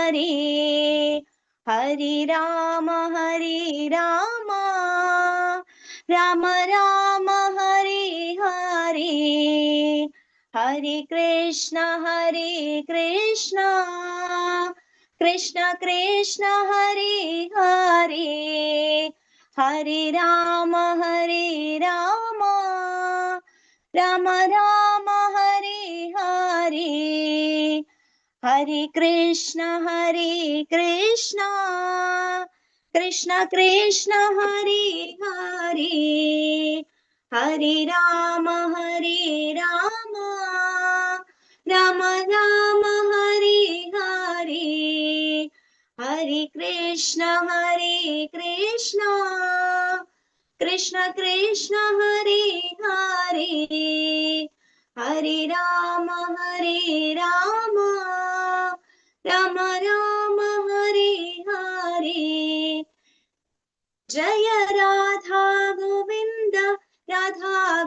हरे, हरे राम राम राम हरे हरे, हरे कृष्ण कृष्ण कृष्ण हरे हरे, हरे राम राम राम हरे हरे, हरे कृष्ण कृष्ण कृष्ण हरे हरे, हरे राम राम राम हरे हरे, हरे कृष्ण कृष्ण कृष्ण हरे हरे, हरे राम राम राम हरे हरे। जय राधा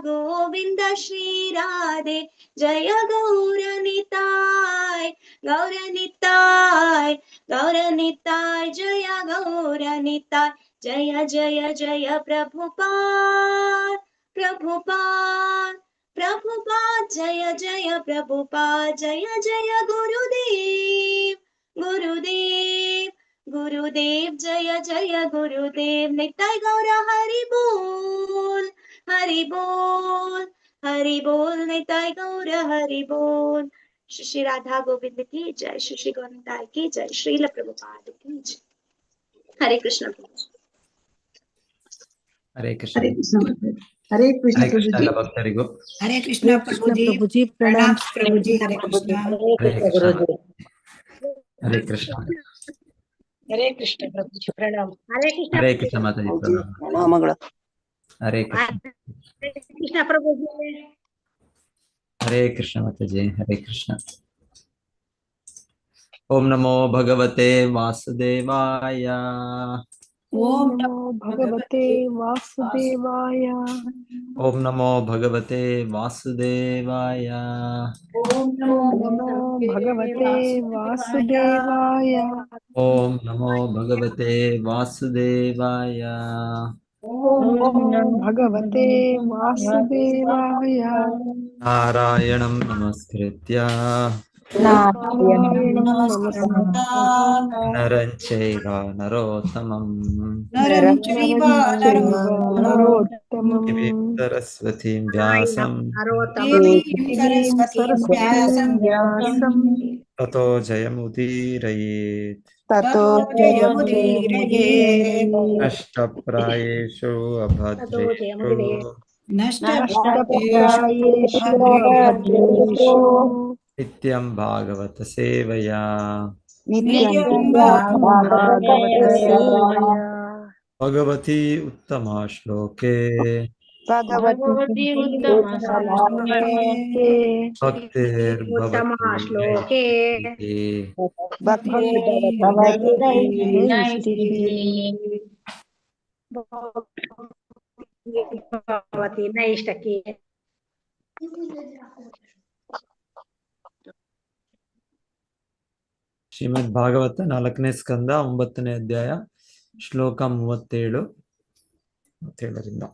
गोविंद श्री राधे, जय गौरनिताय जय गौरनिताय, जय जय जय प्रभुपाद जय जय प्रभुपाद, जय जय गुरुदेव जय जय गुरुदेव, निताय गौर हरि बोल निताय गौर हरि बोल। श्री राधा गोविंद की जय, श्री गौरनिताय की जय, श्रील प्रभुपाद की जय। हरे कृष्ण हरे कृष्ण हरे कृष्ण ಎಲ್ಲ ಭಕ್ತರಿಗೂ हरे कृष्ण प्रभुजी, प्रणाम प्रभुजी, हरे कृष्ण हरे कृष्ण हरे कृष्ण प्रभुजी, प्रणाम। हरे कृष्ण माताजी, प्रणाम। हरे कृष्ण प्रभुजी, हरे कृष्ण माताजी, हरे कृष्ण। ओम नमो भगवते वासुदेवाय, ओम नमो भगवते वासुदेवाय, ओम नमो भगवते वासुदेवाय, ओम नमो भगवते वासुदेवाय, ओम नमो भगवते वासुदेवाय, ओम नमो भगवते वासुदेवाय, नारायणं नमस्कृत्य नारायणं नमस्कृत्य नरं चैव नरोत्तमं नरं चैव नरोत्तमं देवीं सरस्वतीं व्यासं देवीं सरस्वतीं व्यासं ततो जयमुदीरयेत्। ततो जयमुदीरयेत्। नष्टप्रायेषु अभद्रेषु नष्टप्रायेषु अभद्रेषु नित्यं भागवत सेवया, नित्यं भागवत सेवया, भगवती उत्तमा श्लोके भगवती उत्तम श्लोके भक्तिर्भवति नैष्ठिकी। भक्तिर्भवति नैष्ठिकी। ಶ್ರೀಮದ್ ಭಾಗವತ 4ನೇ ಸ್ಕಂದ 9ನೇ ಅಧ್ಯಾಯ ಶ್ಲೋಕ 37ರಿಂದ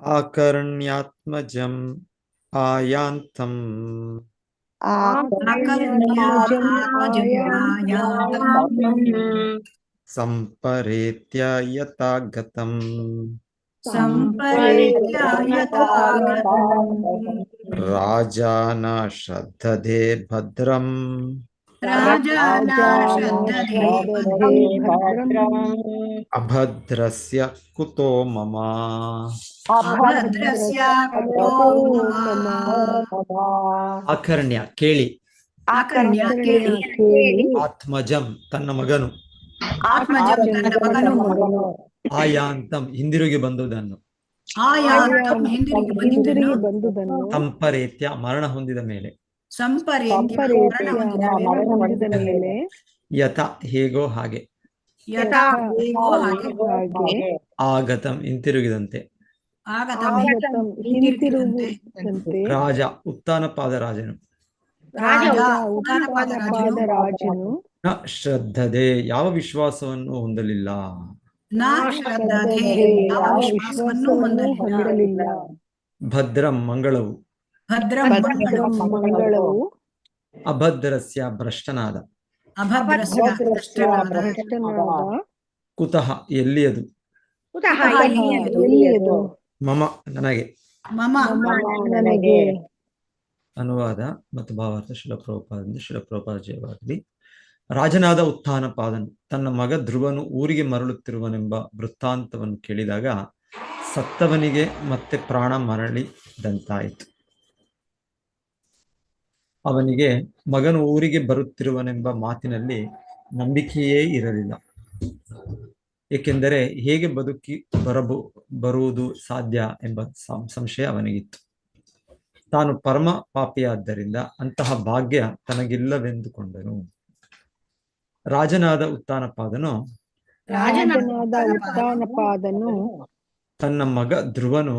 ಆಕರ್ಣ್ಯಾತ್ಮಜಂ ಆಯಾಂತಂ ಸಂಪರೇತ್ಯ ಯಥಾಗತಂ ರಾಜಾನ ಶ್ರದ್ಧದೆ ಭದ್ರಂ ಅಭದ್ರಸ್ಯ ಕುತೋ ಮಮ. ಆಕರ್ಣ್ಯ ಕೇಳಿ, ಆತ್ಮಜಂ ತನ್ನ ಮಗನು, ಆಯಾಂತಂ ಹಿಂದಿರುಗಿ ಬಂದುದನ್ನು, ಸಂಪರೇತ್ಯ ಮರಣ ಹೊಂದಿದ ಮೇಲೆ, ಯಥ ಹೇಗೋ ಹಾಗೆ, ಯಥಾ ವೇಗೋ ಹಾಗೆ ಆಗತಂ ಹಿಂತಿರುಗಿದಂತೆ. ಆಗತಂ ಆಗತಂ ಹಿಂತಿರುಗಿದಂತೆ ಹಿಂತಿರುಗುವಂತೆ ರಾಜ ಉತ್ಥಾನಪಾದ ರಾಜನು. ರಾಜ ಉತ್ಥಾನಪಾದ ರಾಜನು ನ ಶ್ರದ್ಧದೆ ಯಾವ ವಿಶ್ವಾಸವನ್ನು ಹೊಂದಲಿಲ್ಲ. ನ ಶ್ರದ್ಧತೆ ಯಾವ ವಿಶ್ವಾಸವನ್ನು ಹೊಂದಲಿಲ್ಲ. ಭದ್ರಂ ಮಂಗಳವು ಭದ್ರಂ ಭದ್ರಂ ಮಂಗಳವು ಅಭದ್ರಸ್ಯ ಭ್ರಷ್ಟನಾದ. ಅಭದ್ರಸ್ಯ ಭ್ರಷ್ಟನಾದ. ಭ್ರಷ್ಟನಾದ ಕುತಃ ಎಲ್ಲಿಯದು. ಎಲ್ಲಿಯದು ಮಮ ನನಗೆ. ಮಮ ನನಗೆ. ಅನುವಾದ ಮತ್ತು ಭಾವಾರ್ಥ ಶಿಲಪ್ರಭುಪಾದದಿಂದ. ಶಿಲಪ್ರಭುಪಾದ ಜಯವಾಗಲಿ. ರಾಜನಾದ ಉತ್ಥಾನಪಾದನು ತನ್ನ ಮಗ ಧ್ರುವನು ಊರಿಗೆ ಮರಳುತ್ತಿರುವನೆಂಬ ವೃತ್ತಾಂತವನ್ನು ಕೇಳಿದಾಗ ಸತ್ತವನಿಗೆ ಮತ್ತೆ ಪ್ರಾಣ ಮರಳಿದಂತಾಯಿತು. ಅವನಿಗೆ ಮಗನು ಊರಿಗೆ ಬರುತ್ತಿರುವನೆಂಬ ಮಾತಿನಲ್ಲಿ ನಂಬಿಕೆಯೇ ಇರಲಿಲ್ಲ. ಏಕೆಂದರೆ ಹೇಗೆ ಬದುಕಿ ಬರುವುದು ಸಾಧ್ಯ ಎಂಬ ಸಂಶಯ ಅವನಿಗಿತ್ತು. ತಾನು ಪರಮ ಪಾಪಿಯಾದ್ದರಿಂದ ಅಂತಹ ಭಾಗ್ಯ ತನಗಿಲ್ಲವೆಂದುಕೊಂಡನು. ರಾಜನಾದ ಉತ್ಥಾನಪಾದನು ತನ್ನ ಮಗ ಧ್ರುವನು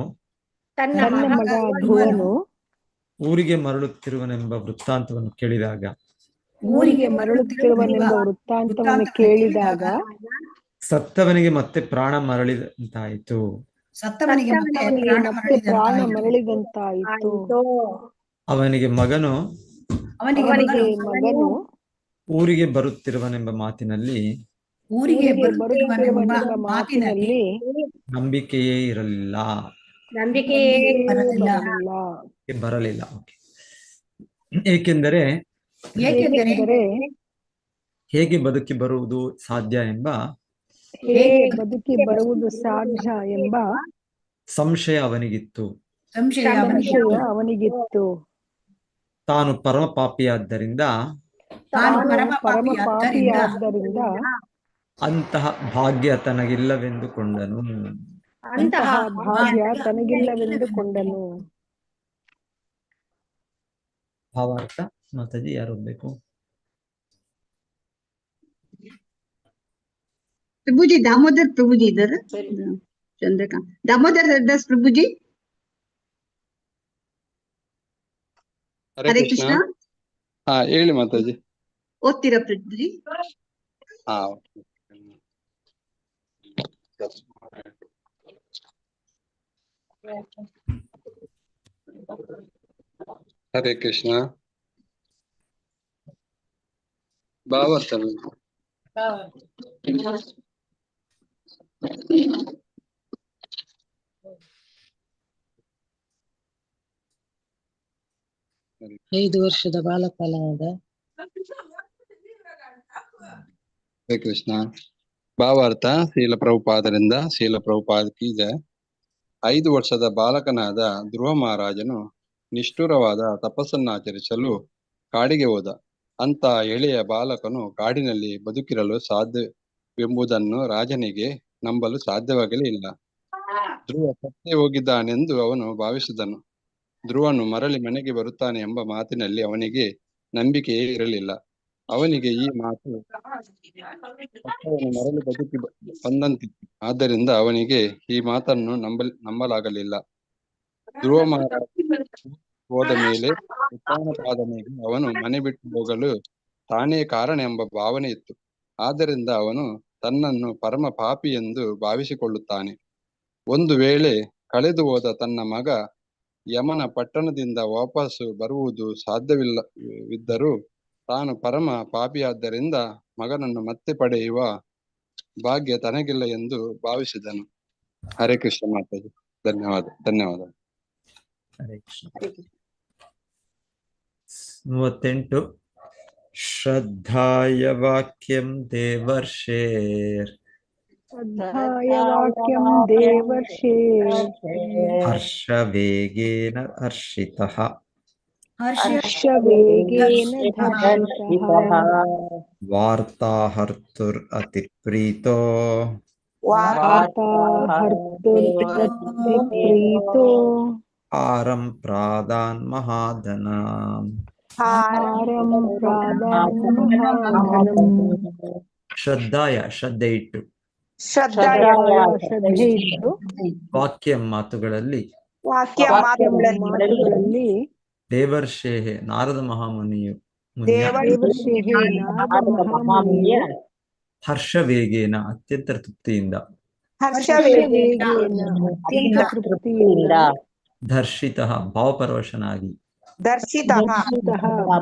ಊರಿಗೆ ಮರಳುತ್ತಿರುವನೆಂಬ ವೃತ್ತಾಂತವನ್ನು ಕೇಳಿದಾಗ ಸತ್ತವನಿಗೆ ಮತ್ತೆ ಪ್ರಾಣ ಮರಳಿದಂತಾಯಿತು. ಅವನಿಗೆ ಮಗನು ಊರಿಗೆ ಬರುತ್ತಿರುವನೆಂಬ ಮಾತಿನಲ್ಲಿ ನಂಬಿಕೆಯೇ ಇರಲಿಲ್ಲ. ಬರಲಿಲ್ಲ. ಏಕೆಂದರೆ ಹೇಗೆ ಬದುಕಿ ಬರುವುದು ಸಾಧ್ಯ ಎಂಬ ಸಂಶಯ ಅವನಿಗಿತ್ತು. ತಾನು ಪರಮ ಪಾಪಿಯಾದ್ದರಿಂದ ಅಂತಹ ಭಾಗ್ಯ ತನಗಿಲ್ಲವೆಂದುಕೊಂಡನು. ಭಾವಾರ್ಥ ಮಾತಾಜಿ ಯಾರು ಓದ್ಬೇಕು? ಪ್ರಭುಜಿ ದಾಮೋದರ್ ಪ್ರಭುಜಿ ಇದ್ದಾರೆ. ಚಂದ್ರಕಾಂತ್ ದಾಮೋದರ್ ದಾಸ್ ಪ್ರಭುಜಿ. ಹರೇ ಕೃಷ್ಣ. ಹಾ ಹೇಳಿ ಮಾತಾಜಿ. ಓದ್ತೀರಾ ಪ್ರಭುಜಿ? ಹಾ ಹರೇ ಕೃಷ್ಣ. ಭಾವಾರ್ಥ 5 ವರ್ಷದ ಬಾಲಕನಾದ. ಹರೇ ಕೃಷ್ಣ. ಭಾವಾರ್ಥ ಶೀಲ ಪ್ರಭುಪಾದರಿಂದ. ಶೀಲ ಪ್ರಭುಪಾದ ಕಿ ಜಯ. 5 ವರ್ಷದ ಬಾಲಕನಾದ ಧ್ರುವ ಮಹಾರಾಜನು ನಿಷ್ಠುರವಾದ ತಪಸ್ಸನ್ನಾಚರಿಸಲು ಕಾಡಿಗೆ ಹೋದ. ಅಂತ ಎಳೆಯ ಬಾಲಕನು ಕಾಡಿನಲ್ಲಿ ಬದುಕಿರಲು ಸಾಧ್ಯವೆಂಬುದನ್ನು ರಾಜನಿಗೆ ನಂಬಲು ಸಾಧ್ಯವಾಗಲಿಲ್ಲ. ಧ್ರುವ ಸತ್ತೇ ಹೋಗಿದ್ದಾನೆಂದು ಅವನು ಭಾವಿಸಿದನು. ಧ್ರುವನು ಮರಳಿ ಮನೆಗೆ ಬರುತ್ತಾನೆ ಎಂಬ ಮಾತಿನಲ್ಲಿ ಅವನಿಗೆ ನಂಬಿಕೆಯೇ ಇರಲಿಲ್ಲ. ಅವನಿಗೆ ಈ ಮಾತು ಸತ್ತವನು ಮರಳಿ ಬದುಕಿ ಬಂದಂತಿತ್ತು. ಆದ್ದರಿಂದ ಅವನಿಗೆ ಈ ಮಾತನ್ನು ನಂಬಲಾಗಲಿಲ್ಲ. ಧ್ರುವ ಮಹಾರಾಜ ಹೋದ ಮೇಲೆ ಉತ್ಥಾನಪಾದನಿಗೆ ಅವನು ಮನೆ ಬಿಟ್ಟು ಹೋಗಲು ತಾನೇ ಕಾರಣ ಎಂಬ ಭಾವನೆ ಇತ್ತು. ಆದ್ದರಿಂದ ಅವನು ತನ್ನನ್ನು ಪರಮ ಪಾಪಿ ಎಂದು ಭಾವಿಸಿಕೊಳ್ಳುತ್ತಾನೆ. ಒಂದು ವೇಳೆ ಕಳೆದು ಹೋದ ತನ್ನ ಮಗ ಯಮನ ಪಟ್ಟಣದಿಂದ ವಾಪಸ್ಸು ಬರುವುದು ಸಾಧ್ಯವಿಲ್ಲವಿದ್ದರೂ ತಾನು ಪರಮ ಪಾಪಿಯಾದ್ದರಿಂದ ಮಗನನ್ನು ಮತ್ತೆ ಪಡೆಯುವ ಭಾಗ್ಯ ತನಗಿಲ್ಲ ಎಂದು ಭಾವಿಸಿದನು. ಹರೇ ಕೃಷ್ಣ ಮಾತಾಜಿ. ಧನ್ಯವಾದ. ಹರೇ ಕೃಷ್ಣ. 38 ಶ್ರದ್ಧಾಯ ವಾಕ್ಯಂ ದೇವರ್ಷೇರ್ ಹರ್ಷವೇಗೇನ ಹರ್ಷಿತಃ ವಾರ್ತಾಹರ್ತುರ್ ಅತಿಪ್ರೀತೋ ಹಾರಂ ಪ್ರಾದಾನ್ ಮಹಾಧನಾಂ. ಶ್ರದ್ಧಾಯ ಶ್ರದ್ಧೆ ಇಟ್ಟು, ಶ್ರದ್ಧೆಯ ಶ್ರದ್ಧೆ ಇಟ್ಟು, ವಾಕ್ಯ ಮಾತುಗಳಲ್ಲಿ ಮಾತುಗಳಲ್ಲಿ ದೇವರ್ಷೇಹೆ ನಾರದ ಮಹಾಮುನಿಯು ದೇವರ್ಷೇಹೆ ನಾರದ ಮಹಾಮುನಿಯು ಹರ್ಷವೇಗೇನ ಅತ್ಯಂತ ತೃಪ್ತಿಯಿಂದ ಹರ್ಷವೇಗೇನ ಅತ್ಯಂತ ತೃಪ್ತಿಯಿಂದ ದರ್ಶಿತಃ ಭಾವಪರವಶನಾಗಿ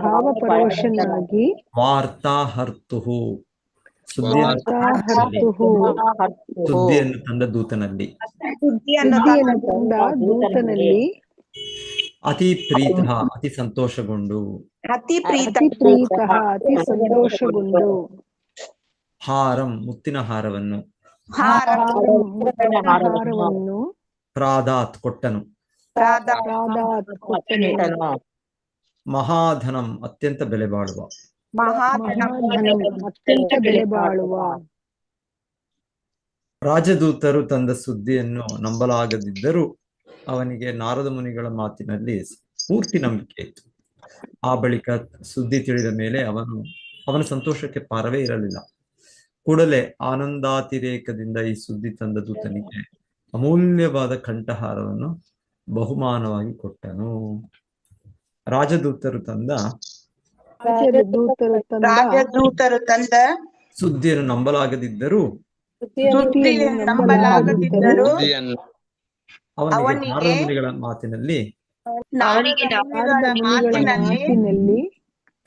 ಭಾವಪರವಶನಾಗಿ ವಾರ್ತಾಹರ್ತುಃ ಸುದ್ದಿಯನ್ನು ತಂದ ದೂತನಲ್ಲಿ ದೂತನಲ್ಲಿ ಅತಿ ಪ್ರೀತಃ ಅತಿ ಸಂತೋಷಗೊಂಡು ಅತಿ ಸಂತೋಷಗೊಂಡು ಹಾರಂ ಮುತ್ತಿನ ಹಾರವನ್ನು ಹಾರವನ್ನು ಪ್ರಾದಾತ್ ಕೊಟ್ಟನು. ಮಹಾಧನಂ ಅತ್ಯಂತ ಬೆಲೆ ಬಾಳುವ, ಅತ್ಯಂತ ಬೆಲೆ ಬಾಳುವ. ರಾಜದೂತರು ತಂದ ಸುದ್ದಿಯನ್ನು ನಂಬಲಾಗದಿದ್ದರೂ ಅವನಿಗೆ ನಾರದ ಮುನಿಗಳ ಮಾತಿನಲ್ಲಿ ಪೂರ್ತಿ ನಂಬಿಕೆ ಇತ್ತು. ಆ ಬಳಿಕ ಸುದ್ದಿ ತಿಳಿದ ಮೇಲೆ ಅವನ ಸಂತೋಷಕ್ಕೆ ಪಾರವೇ ಇರಲಿಲ್ಲ. ಕೂಡಲೇ ಆನಂದಾತಿರೇಕದಿಂದ ಈ ಸುದ್ದಿ ತಂದ ದೂತನಿಗೆ ಅಮೂಲ್ಯವಾದ ಕಂಠಹಾರವನ್ನು ಬಹುಮಾನವಾಗಿ ಕೊಟ್ಟನು. ರಾಜದೂತರು ತಂದ ಸುದ್ದಿಯನ್ನು ನಂಬಲಾಗದಿದ್ದರೂ ಅವನಿಗೆ ನಾರದ ಮುನಿಗಳ ಮಾತಿನಲ್ಲಿ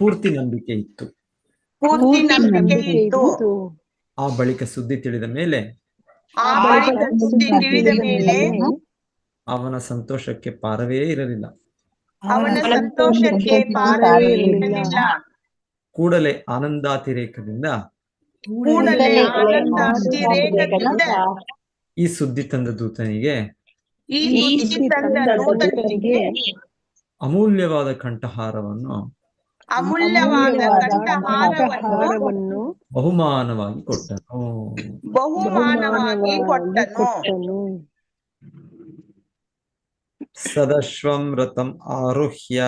ಪೂರ್ತಿ ನಂಬಿಕೆ ಇತ್ತು. ಆ ಬಳಿಕ ಸುದ್ದಿ ತಿಳಿದ ಮೇಲೆ ಅವನ ಸಂತೋಷಕ್ಕೆ ಪಾರವೇ ಇರಲಿಲ್ಲ. ಕೂಡಲೇ ಆನಂದಾತಿರೇಕದಿಂದ ಈ ಸುದ್ದಿ ತಂದ ದೂತನಿಗೆ ಅಮೂಲ್ಯವಾದ ಕಂಠಹಾರವನ್ನು ಬಹುಮಾನವಾಗಿ ಕೊಟ್ಟನು. ಸದಶ್ವಂ ರಥಂ ಆರುಹ್ಯ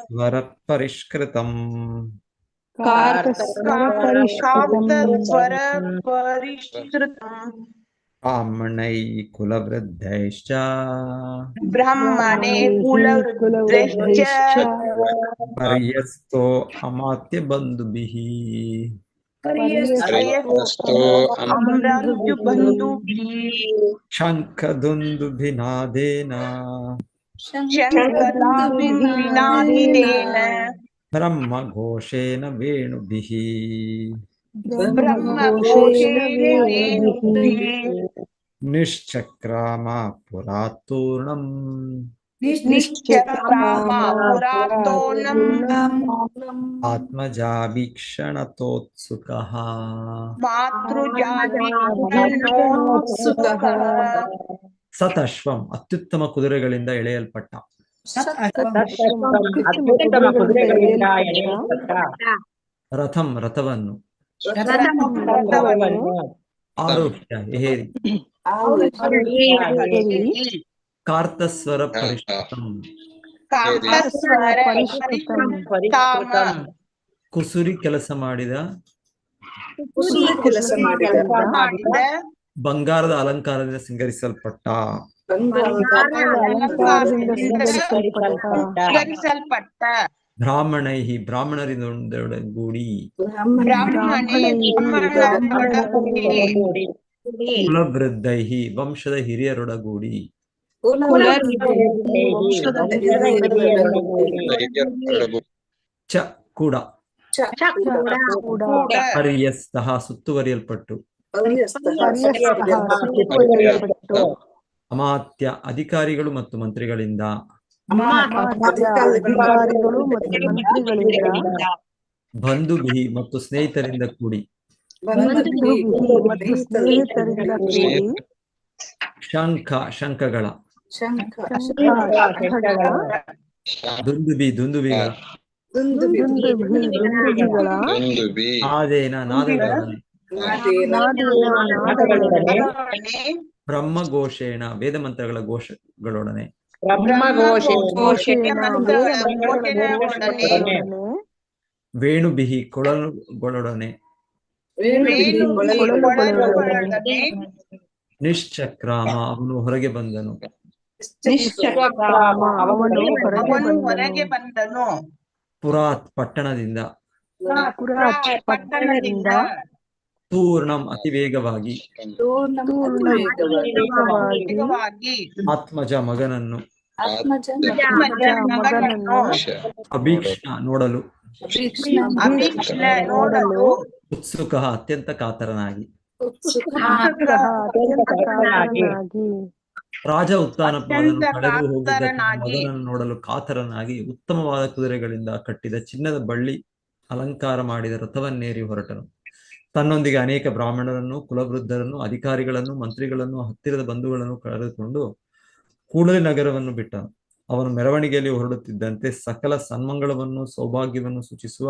ಸ್ವರ ಪರಿಷ್ಕೃತಂ ಬ್ರಾಹ್ಮಣೈ ಕುಲವೃದ್ಧೈಶ್ಚ ಪರ್ಯಸ್ತೋ ಅಮಾತ್ಯ ಬಂಧುಭಿಃ ಶಂಖದುಂದುಭಿನಾದೇನ ಬ್ರಹ್ಮಘೋಷೇನ ವೇಣುಭಿಃ ನಿಶ್ಚಕ್ರಾಮ ಪುರಾತೂರ್ಣಂ ಆತ್ಮಜಾಭೀಕ್ಷಣತೋತ್ಸುಕಃ ಸತಶ್ವಂ ಅತ್ಯುತ್ತಮ ಕುದುರೆಗಳಿಂದ ಎಳೆಯಲ್ಪಟ್ಟ ರಥಂ ರಥವನ್ನು ಆರೋಹ್ಯ ಏರಿ ಕಾರ್ತಸ್ವರ ಪರಿಷ್ಕೃತಂ ಕುಸುರಿ ಕೆಲಸ ಮಾಡಿದ ಬಂಗಾರದ ಅಲಂಕಾರದಿಂದ ಸಿಂಗರಿಸಲ್ಪಟ್ಟ ಬ್ರಾಹ್ಮಣೈ ಬ್ರಾಹ್ಮಣರಿಂದೊಡಗೂಡಿ ಕುಲವೃದ್ಧೈ ವಂಶದ ಹಿರಿಯರೊಡಗೂಡಿ ಚ ಕೂಡ ಪರ್ಯಸ್ತಃ ಸುತ್ತುವರಿಯಲ್ಪಟ್ಟು ಅಮಾತ್ಯ ಅಧಿಕಾರಿಗಳು ಮತ್ತು ಮಂತ್ರಿಗಳಿಂದ ಬಂಧುಭಿ ಮತ್ತು ಸ್ನೇಹಿತರಿಂದ ಕೂಡಿ ಶಂಖಗಳ ದುಂದುಭಿಗಳ ಆದೇನ ನಾದಗಳೊಡನೆ ಬ್ರಹ್ಮಘೋಷೇಣ ವೇದ ಮಂತ್ರಗಳ ಘೋಷಗಳೊಡನೆ ಘೋಷೇನ ಮಂತ್ರಗಳ ವೇದ ಮಂತ್ರಗಳ ಘೋಷಣೆಯೊಡನೆ ವೇಣುಬಿಹಿ ಕೊಳಲುಗಳೊಡನೆ ಕೊಳಲುಗಳೊಡನೆ ನಿಶ್ಚಕ್ರಾಮ ಅವನು ಹೊರಗೆ ಬಂದನು. ನಿಶ್ಚಕ್ರಾಮ ಅವನು ಹೊರಗೆ ಬಂದನು. ಪುರಾತ್ ಪಟ್ಟಣದಿಂದ ಪುರಾತ್ ಪಟ್ಟಣದಿಂದ ತೂರ್ಣಂ ಅತಿ ವೇಗವಾಗಿ ವೇಗವಾಗಿ ಆತ್ಮಜ ಮಗನನ್ನು ಮಗನನ್ನು ಅಭೀಕ್ಷ್ಣ ನೋಡಲು ಅಭೀಕ್ಷ್ಣ ನೋಡಲು ಉತ್ಸುಕ ಅತ್ಯಂತ ಕಾತರನಾಗಿ ಅತ್ಯಂತ ಕಾತರನಾಗಿ ರಾಜ ಉತ್ಥಾನಪಾದನು ಕಳೆದು ಹೋಗಿದ್ದ ತನ್ನ ಕಾತರನಾಗಿ ಮಗನನ್ನು ನೋಡಲು ಕಾತರನಾಗಿ ಉತ್ತಮವಾದ ಕುದುರೆಗಳಿಂದ ಕಟ್ಟಿದ ಚಿನ್ನದ ಬಳ್ಳಿ ಅಲಂಕಾರ ಮಾಡಿದ ರಥವನ್ನೇರಿ ಹೊರಟನು. ತನ್ನೊಂದಿಗೆ ಅನೇಕ ಬ್ರಾಹ್ಮಣರನ್ನು, ಕುಲವೃದ್ಧರನ್ನು, ಅಧಿಕಾರಿಗಳನ್ನು, ಮಂತ್ರಿಗಳನ್ನು, ಹತ್ತಿರದ ಬಂಧುಗಳನ್ನು ಕರೆದುಕೊಂಡು ಕೂಡಲೇ ನಗರವನ್ನು ಬಿಟ್ಟನು. ಅವನು ಮೆರವಣಿಗೆಯಲ್ಲಿ ಹೊರಡುತ್ತಿದ್ದಂತೆ ಸಕಲ ಸನ್ಮಂಗಳವನ್ನು, ಸೌಭಾಗ್ಯವನ್ನು ಸೂಚಿಸುವ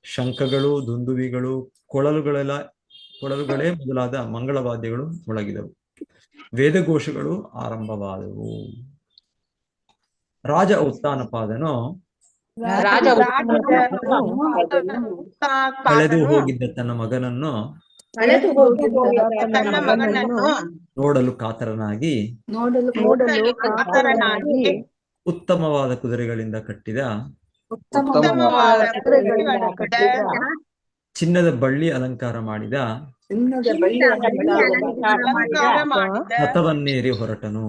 ಶಂಖಗಳು, ದುಂದುವಿಗಳು, ಕೊಳಲುಗಳೇ ಮೊದಲಾದ ಮಂಗಳವಾದ್ಯಗಳು ಮೊಳಗಿದವು. ವೇದಘೋಷಗಳು ಆರಂಭವಾದವು. ರಾಜ ಉತ್ಥಾನಪಾದನು ಕಳೆದು ಹೋಗಿದ್ದ ತನ್ನ ಮಗನನ್ನು ನೋಡಲು ಕಾತರನಾಗಿ ಉತ್ತಮವಾದ ಕುದುರೆಗಳಿಂದ ಕಟ್ಟಿದ ಚಿನ್ನದ ಬಳ್ಳಿ ಅಲಂಕಾರ ಮಾಡಿದ ರಥವನ್ನೇರಿ ಹೊರಟನು.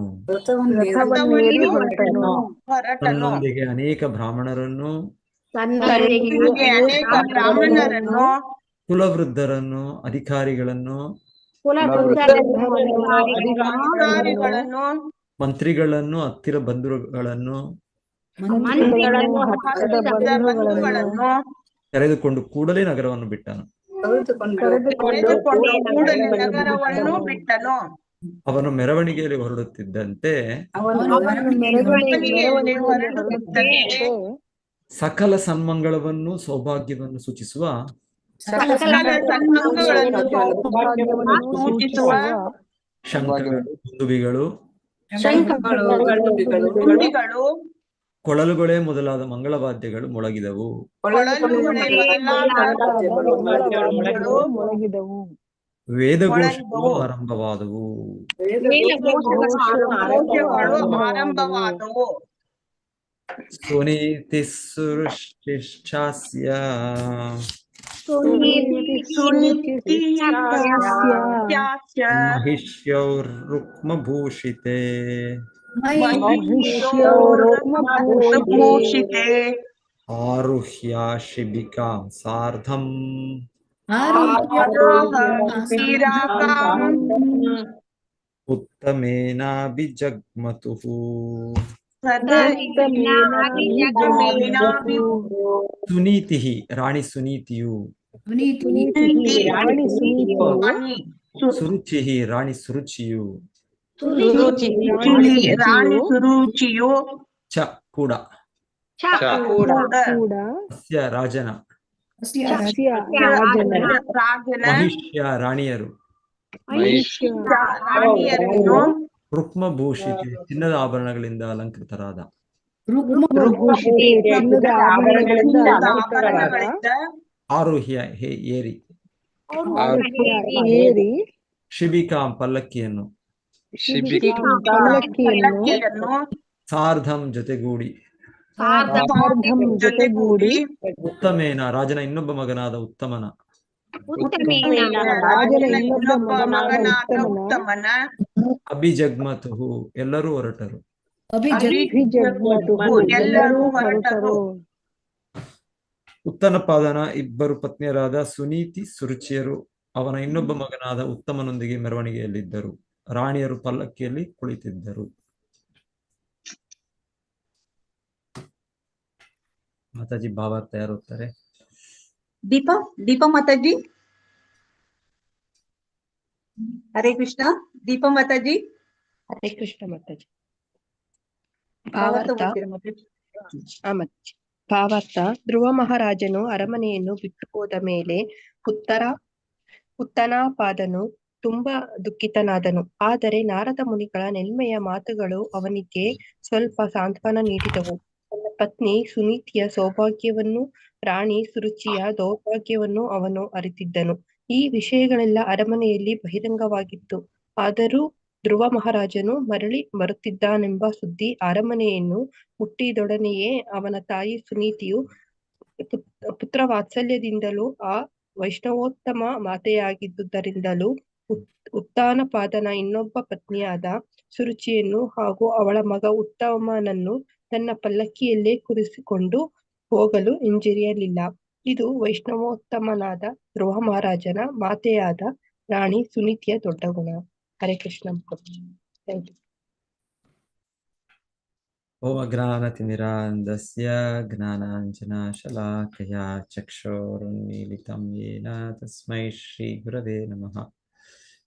ತನ್ನೊಂದಿಗೆ ಅನೇಕ ಬ್ರಾಹ್ಮಣರನ್ನು, ಕುಲವೃದ್ಧರನ್ನು, ಅಧಿಕಾರಿಗಳನ್ನು, ಮಂತ್ರಿಗಳನ್ನು, ಹತ್ತಿರ ಬಂಧುಗಳನ್ನು ಕರೆದುಕೊಂಡು ಕೂಡಲೇ ನಗರವನ್ನು ಬಿಟ್ಟನು. ಅವನು ಮೆರವಣಿಗೆಯಲ್ಲಿ ಹೊರಡುತ್ತಿದ್ದಂತೆ ಸಕಲ ಸನ್ಮಂಗಳವನ್ನು, ಸೌಭಾಗ್ಯವನ್ನು ಸೂಚಿಸುವ ಶಂಖಗಳು, ದುಂದುಬಿಗಳು, ಕೊಳಲುಗಳೇ ಮೊದಲಾದ ಮಂಗಳವಾದ್ಯಗಳು ಮೊಳಗಿದವು. ವೇದಘೋಷಗಳು ಆರಂಭವಾದವು. ಸುನೀತಿ ಸುರುಷ್ಟಿಶ್ಚಾಸ್ಯ ಮಹಿಷ್ಯೌರುಕ್ಮಭೂಷಿತೆ ಆರುಹ್ಯ ಶಿಬಿಕಾಂ ಸಾರ್ಧಂ ಉತ್ತಮೇನಾಭಿಜಗ್ಮತುಃ. ಸುನೀತಿ ರಾಣಿ ಸುನೀತಿಯು, ಸುರುಚಿ ರಾಣಿ ಸುರುಚಿಯು, ಚ ಕೂಡ ಅಸ್ಯ ರಾಜನ, ಮಹಿಷ್ಯ ರಾಣಿಯರು, ರುಕ್ಮಭೂಷಿತೆ ಚಿನ್ನದ ಆಭರಣಗಳಿಂದ ಅಲಂಕೃತರಾದ, ಆರುಹ್ಯ ಏರಿ, ಶಿಬಿಕಾಂ ಪಲ್ಲಕ್ಕಿಯನ್ನು, ಸಾರ್ಧಂ ಜೊತೆಗೂಡಿ, ಉತ್ತಮೇನ ರಾಜನ ಇನ್ನೊಬ್ಬ ಮಗನಾದ ಉತ್ತಮನ, ಅಭಿಜಗ್ಮತುಃ ಎಲ್ಲರೂ ಹೊರಟರು. ಉತ್ತನಪಾದನ ಇಬ್ಬರು ಪತ್ನಿಯರಾದ ಸುನೀತಿ, ಸುರುಚಿಯರು ಅವನ ಇನ್ನೊಬ್ಬ ಮಗನಾದ ಉತ್ತಮನೊಂದಿಗೆ ಮೆರವಣಿಗೆಯಲ್ಲಿದ್ದರು. ರಾಣಿಯರು ಪಲ್ಲಕ್ಕಿಯಲ್ಲಿ ಕುಳಿತಿದ್ದರು. ಮಾತಾಜಿ ಭಾವಾರ್ಥ ಯಾರು ಓದ್ತಾರೆ? ದೀಪಾ ಮಾತಾಜಿ. ಹರೇ ಕೃಷ್ಣ. ದೀಪಾ ಮಾತಾಜಿ. ಹರೇ ಕೃಷ್ಣ ಮಾತಾಜಿ. ಭಾವಾರ್ಥ. ಧ್ರುವ ಮಹಾರಾಜನು ಅರಮನೆಯನ್ನು ಬಿಟ್ಟು ಹೋದ ಮೇಲೆ ಉತ್ತನಾಪಾದನು ತುಂಬಾ ದುಃಖಿತನಾದನು. ಆದರೆ ನಾರದ ಮುನಿಗಳ ನೆಲ್ಮೆಯ ಮಾತುಗಳು ಅವನಿಗೆ ಸ್ವಲ್ಪ ಸಾಂತ್ವನ ನೀಡಿದವು. ತನ್ನ ಪತ್ನಿ ಸುನೀತಿಯ ಸೌಭಾಗ್ಯವನ್ನು, ರಾಣಿ ಸುರುಚಿಯ ದೌರ್ಭಾಗ್ಯವನ್ನು ಅವನು ಅರಿತಿದ್ದನು. ಈ ವಿಷಯಗಳೆಲ್ಲ ಅರಮನೆಯಲ್ಲಿ ಬಹಿರಂಗವಾಗಿತ್ತು. ಆದರೂ ಧ್ರುವ ಮಹಾರಾಜನು ಮರಳಿ ಬರುತ್ತಿದ್ದಾನೆಂಬ ಸುದ್ದಿ ಅರಮನೆಯನ್ನು ಮುಟ್ಟಿದೊಡನೆಯೇ ಅವನ ತಾಯಿ ಸುನೀತಿಯು ಪುತ್ರ ವಾತ್ಸಲ್ಯದಿಂದಲೂ ಆ ವೈಷ್ಣವೋತ್ತಮ ಮಾತೆಯಾಗಿದ್ದುದರಿಂದಲೂ ಉತ್ತಾನಪಾದನ ಇನ್ನೊಬ್ಬ ಪತ್ನಿಯಾದ ಸುರುಚಿಯನ್ನು ಹಾಗೂ ಅವಳ ಮಗ ಉತ್ತಮನನ್ನು ತನ್ನ ಪಲ್ಲಕ್ಕಿಯಲ್ಲೇ ಕೂರಿಸಿಕೊಂಡು ಹೋಗಲು ಹಿಂಜರಿಯಲಿಲ್ಲ. ಇದು ವೈಷ್ಣವೋತ್ತಮನಾದ ಧ್ರುವ ಮಹಾರಾಜನ ಮಾತೆಯಾದ ರಾಣಿ ಸುನೀತಿಯ ದೊಡ್ಡ ಗುಣ. ಹರೇ ಕೃಷ್ಣ. Thank you. ಓಂ ಅಜ್ಞಾನತಿಮಿರಾಂಧಸ್ಯ ಜ್ಞಾನಾಂಜನಶಲಾಕಯಾ ಚಕ್ಷುರುನ್ಮೀಲಿತಂ ಯೇನ ತಸ್ಮೈ ಶ್ರೀ ಗುರವೇ ನಮಃ.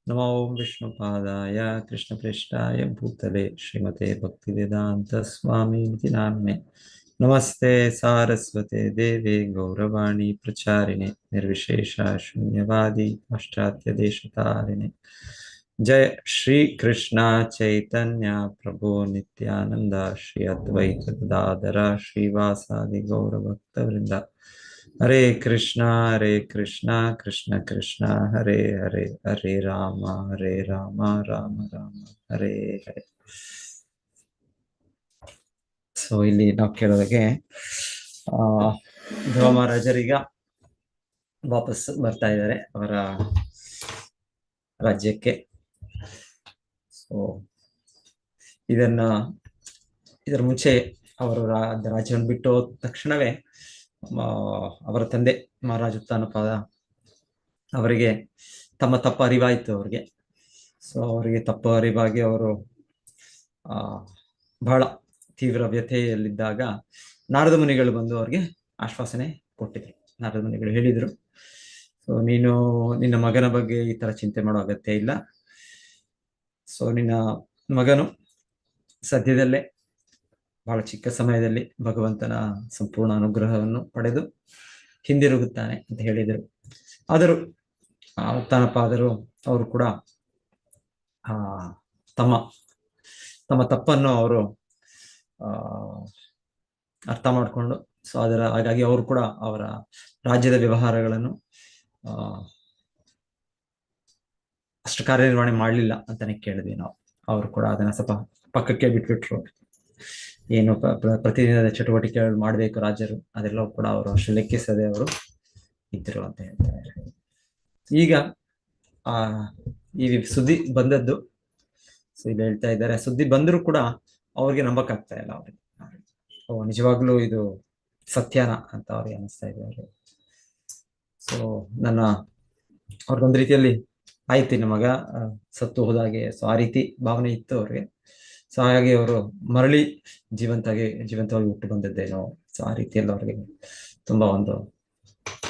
ನಮೋ ವಿಷ್ಣುಪಾದಾಯ ಕೃಷ್ಣಪ್ರೇಷ್ಠಾಯ ಭೂತಲೆ ಶ್ರೀಮತೆ ಭಕ್ತಿವೇದಾಂತ ಸ್ವಾಮೀತಿ ನಾಮ್ನೆ. ನಮಸ್ತೆ ಸಾರಸ್ವತೆ ದೇವೆ ಗೌರವಾಣಿ ಪ್ರಚಾರಿಣೆ ನಿರ್ವಿಶೇಷ ಶೂನ್ಯವಾದಿ ಪಾಶ್ಚಾತ್ಯ ದೇಶತಾರಿಣೆ. ಜಯ ಶ್ರೀ ಕೃಷ್ಣ ಚೈತನ್ಯ ಪ್ರಭು ನಿತ್ಯಾನಂದ ಶ್ರೀ ಅದ್ವೈತ ಗದಾಧರ ಶ್ರೀವಾಸಾದಿ ಗೌರಭಕ್ತವೃಂದ. ಹರೇ ಕೃಷ್ಣ ಕೃಷ್ಣ ಕೃಷ್ಣ ಹರೇ ಹರೇ, ಹರೇ ರಾಮ ರಾಮ ರಾಮ ಹರೇ ಹರೇ. ಸೊ ಇಲ್ಲಿ ನಾವು ಕೇಳೋದಾಗೆ ಧ್ರುವ ಮಹಾರಾಜರೀಗ ವಾಪಸ್ ಬರ್ತಾ ಇದ್ದಾರೆ ಅವರ ರಾಜ್ಯಕ್ಕೆ. ಸೊ ಇದರ ಮುಂಚೆ ಅವರು ರಾಜ್ಯವನ್ನು ಬಿಟ್ಟು ಹೋದ ತಕ್ಷಣವೇ ಅವರ ತಂದೆ ಮಹಾರಾಜ ಉತ್ತಾನಪಾದ ಅವರಿಗೆ ತಮ್ಮ ತಪ್ಪು ಅರಿವಾಯಿತು ಅವ್ರಿಗೆ. ಸೊ ಅವರಿಗೆ ತಪ್ಪು ಅರಿವಾಗಿ ಅವರು ಬಹಳ ತೀವ್ರ ವ್ಯಥೆಯಲ್ಲಿದ್ದಾಗ ನಾರದ ಮುನಿಗಳು ಬಂದು ಅವ್ರಿಗೆ ಆಶ್ವಾಸನೆ ಕೊಟ್ಟಿದ್ರು. ನಾರದ ಮುನಿಗಳು ಹೇಳಿದ್ರು, ಸೊ ನಿನ್ನ ಮಗನ ಬಗ್ಗೆ ಈ ತರ ಚಿಂತೆ ಮಾಡೋ ಅಗತ್ಯ ಇಲ್ಲ. ಸೊ ನಿನ್ನ ಮಗನು ಸದ್ಯದಲ್ಲೇ ಬಹಳ ಚಿಕ್ಕ ಸಮಯದಲ್ಲಿ ಭಗವಂತನ ಸಂಪೂರ್ಣ ಅನುಗ್ರಹವನ್ನು ಪಡೆದು ಹಿಂದಿರುಗುತ್ತಾನೆ ಅಂತ ಹೇಳಿದರು. ಆದರೂ ಉತ್ತಾನಪಾದರು ಅವರು ಕೂಡ ತಮ್ಮ ತಪ್ಪನ್ನು ಅವರು ಅರ್ಥ ಮಾಡಿಕೊಂಡು, ಸೊ ಹಾಗಾಗಿ ಅವರು ಕೂಡ ಅವರ ರಾಜ್ಯದ ವ್ಯವಹಾರಗಳನ್ನು ಅಷ್ಟು ಕಾರ್ಯನಿರ್ವಹಣೆ ಮಾಡಲಿಲ್ಲ ಅಂತಾನೆ ಕೇಳಿದ್ವಿ ನಾವು. ಅವರು ಕೂಡ ಅದನ್ನ ಸ್ವಲ್ಪ ಪಕ್ಕಕ್ಕೆ ಬಿಟ್ಬಿಟ್ರು. ಏನು ಪ್ರತಿದಿನದ ಚಟುವಟಿಕೆಗಳು ಮಾಡಬೇಕು ರಾಜರು, ಅದೆಲ್ಲವೂ ಕೂಡ ಅವರು ಅಷ್ಟು ಲೆಕ್ಕಿಸದೆ ಅವರು ಇದ್ರು ಅಂತ ಹೇಳ್ತಾರೆ. ಈಗ ಈ ಸುದ್ದಿ ಬಂದದ್ದು, ಸೊ ಇಲ್ಲಿ ಹೇಳ್ತಾ ಇದ್ದಾರೆ, ಸುದ್ದಿ ಬಂದರೂ ಕೂಡ ಅವ್ರಿಗೆ ನಂಬಕ್ಕಾಗ್ತಾ ಇಲ್ಲ. ಅವ್ರಿಗೆ ನಿಜವಾಗ್ಲೂ ಇದು ಸತ್ಯನ ಅಂತ ಅವ್ರಿಗೆ ಅನಿಸ್ತಾ ಇದೆ. ಸೊ ಅವ್ರಿಗೊಂದು ರೀತಿಯಲ್ಲಿ ಆಯ್ತು, ಇನ್ನು ಮಗ ಸತ್ತು ಹೋದಾಗೆ. ಸೊ ಆ ರೀತಿ ಭಾವನೆ ಇತ್ತು ಅವ್ರಿಗೆ. ಸೊ ಹಾಗಾಗಿ ಅವರು ಮರಳಿ ಜೀವಂತವಾಗಿ ಹುಟ್ಟು ಬಂದದ್ದೇನೋ. ಸೊ ಆ ರೀತಿಯಲ್ಲಿ ಅವ್ರಿಗೆ ತುಂಬಾ ಒಂದು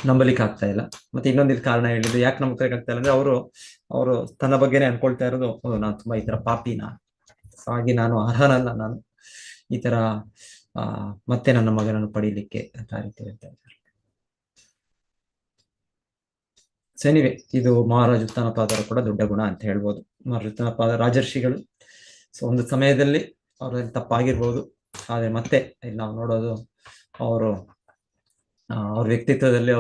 ನಂಬಲಿಕ್ಕೆ ಆಗ್ತಾ ಇಲ್ಲ. ಮತ್ತೆ ಇನ್ನೊಂದು ಕಾರಣ ಹೇಳಿದ್ರು, ಯಾಕೆ ನಂಬಲಿಕ್ಕೆ ಆಗ್ತಾ ಇಲ್ಲ ಅಂದ್ರೆ ಅವರು ತನ್ನ ಬಗ್ಗೆನೇ ಅನ್ಕೊಳ್ತಾ ಇರೋದು, ನಾನು ತುಂಬಾ ಈ ತರ ಪಾಪಿನ, ಸೊ ಹಾಗೆ ನಾನು ಅರ್ಹನಲ್ಲ, ನಾನು ಈ ತರ ಮತ್ತೆ ನನ್ನ ಮಗನನ್ನು ಪಡೀಲಿಕ್ಕೆ ಅಂತ ಆ ರೀತಿ ಹೇಳ್ತಾ ಇದ್ದಾರೆ. ಸೊ ಎನಿವೆ, ಇದು ಮಹಾರಾಜ ಉತ್ತಾನಪಾದರ ಕೂಡ ದೊಡ್ಡ ಗುಣ ಅಂತ ಹೇಳ್ಬೋದು. ಮಹಾರಾಜ ಉತ್ತಾನಪಾದ ರಾಜರ್ಷಿಗಳು. ಸೊ ಒಂದು ಸಮಯದಲ್ಲಿ ಅವ್ರ ತಪ್ಪಾಗಿರ್ಬೋದು, ಆದ್ರೆ ಮತ್ತೆ ಇಲ್ಲಿ ನಾವು ನೋಡೋದು ಅವ್ರ ವ್ಯಕ್ತಿತ್ವದಲ್ಲಿ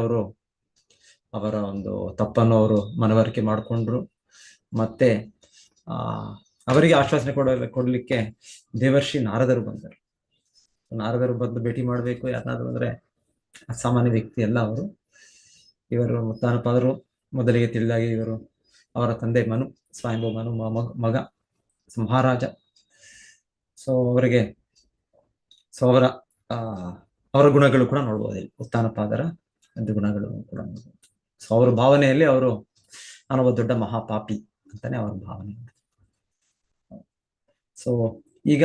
ಅವರ ಒಂದು ತಪ್ಪನ್ನು ಅವರು ಮನವರಿಕೆ ಮಾಡಿಕೊಂಡ್ರು. ಮತ್ತೆ ಅವರಿಗೆ ಆಶ್ವಾಸನೆ ಕೊಡ್ಲಿಕ್ಕೆ ದೇವರ್ಷಿ ನಾರದರು ಬಂದರು. ನಾರದರು ಬಂದು ಭೇಟಿ ಮಾಡಬೇಕು ಯಾರನ್ನಾದ್ರು ಅಂದ್ರೆ ಅಸಾಮಾನ್ಯ ವ್ಯಕ್ತಿ ಅಲ್ಲ ಅವರು. ಇವರು ಉತ್ತಾನಪಾದರು ಮೊದಲಿಗೆ ತಿಳಿದಾಗಿ ಅವರ ತಂದೆ ಸ್ವಯಂಭೂ ಮನು ಮಗ ಮಹಾರಾಜ. ಸೊ ಅವರ ಗುಣಗಳು ಕೂಡ ನೋಡ್ಬೋದು ಇಲ್ಲಿ, ಉತ್ತಾನಪಾದರ ಗುಣಗಳು ಕೂಡ ನೋಡ್ಬೋದು. ಸೊ ಅವರ ಭಾವನೆಯಲ್ಲಿ ನಾನೊಬ್ಬ ದೊಡ್ಡ ಮಹಾಪಾಪಿ ಅಂತಾನೆ ಅವರ ಭಾವನೆ. ಸೊ ಈಗ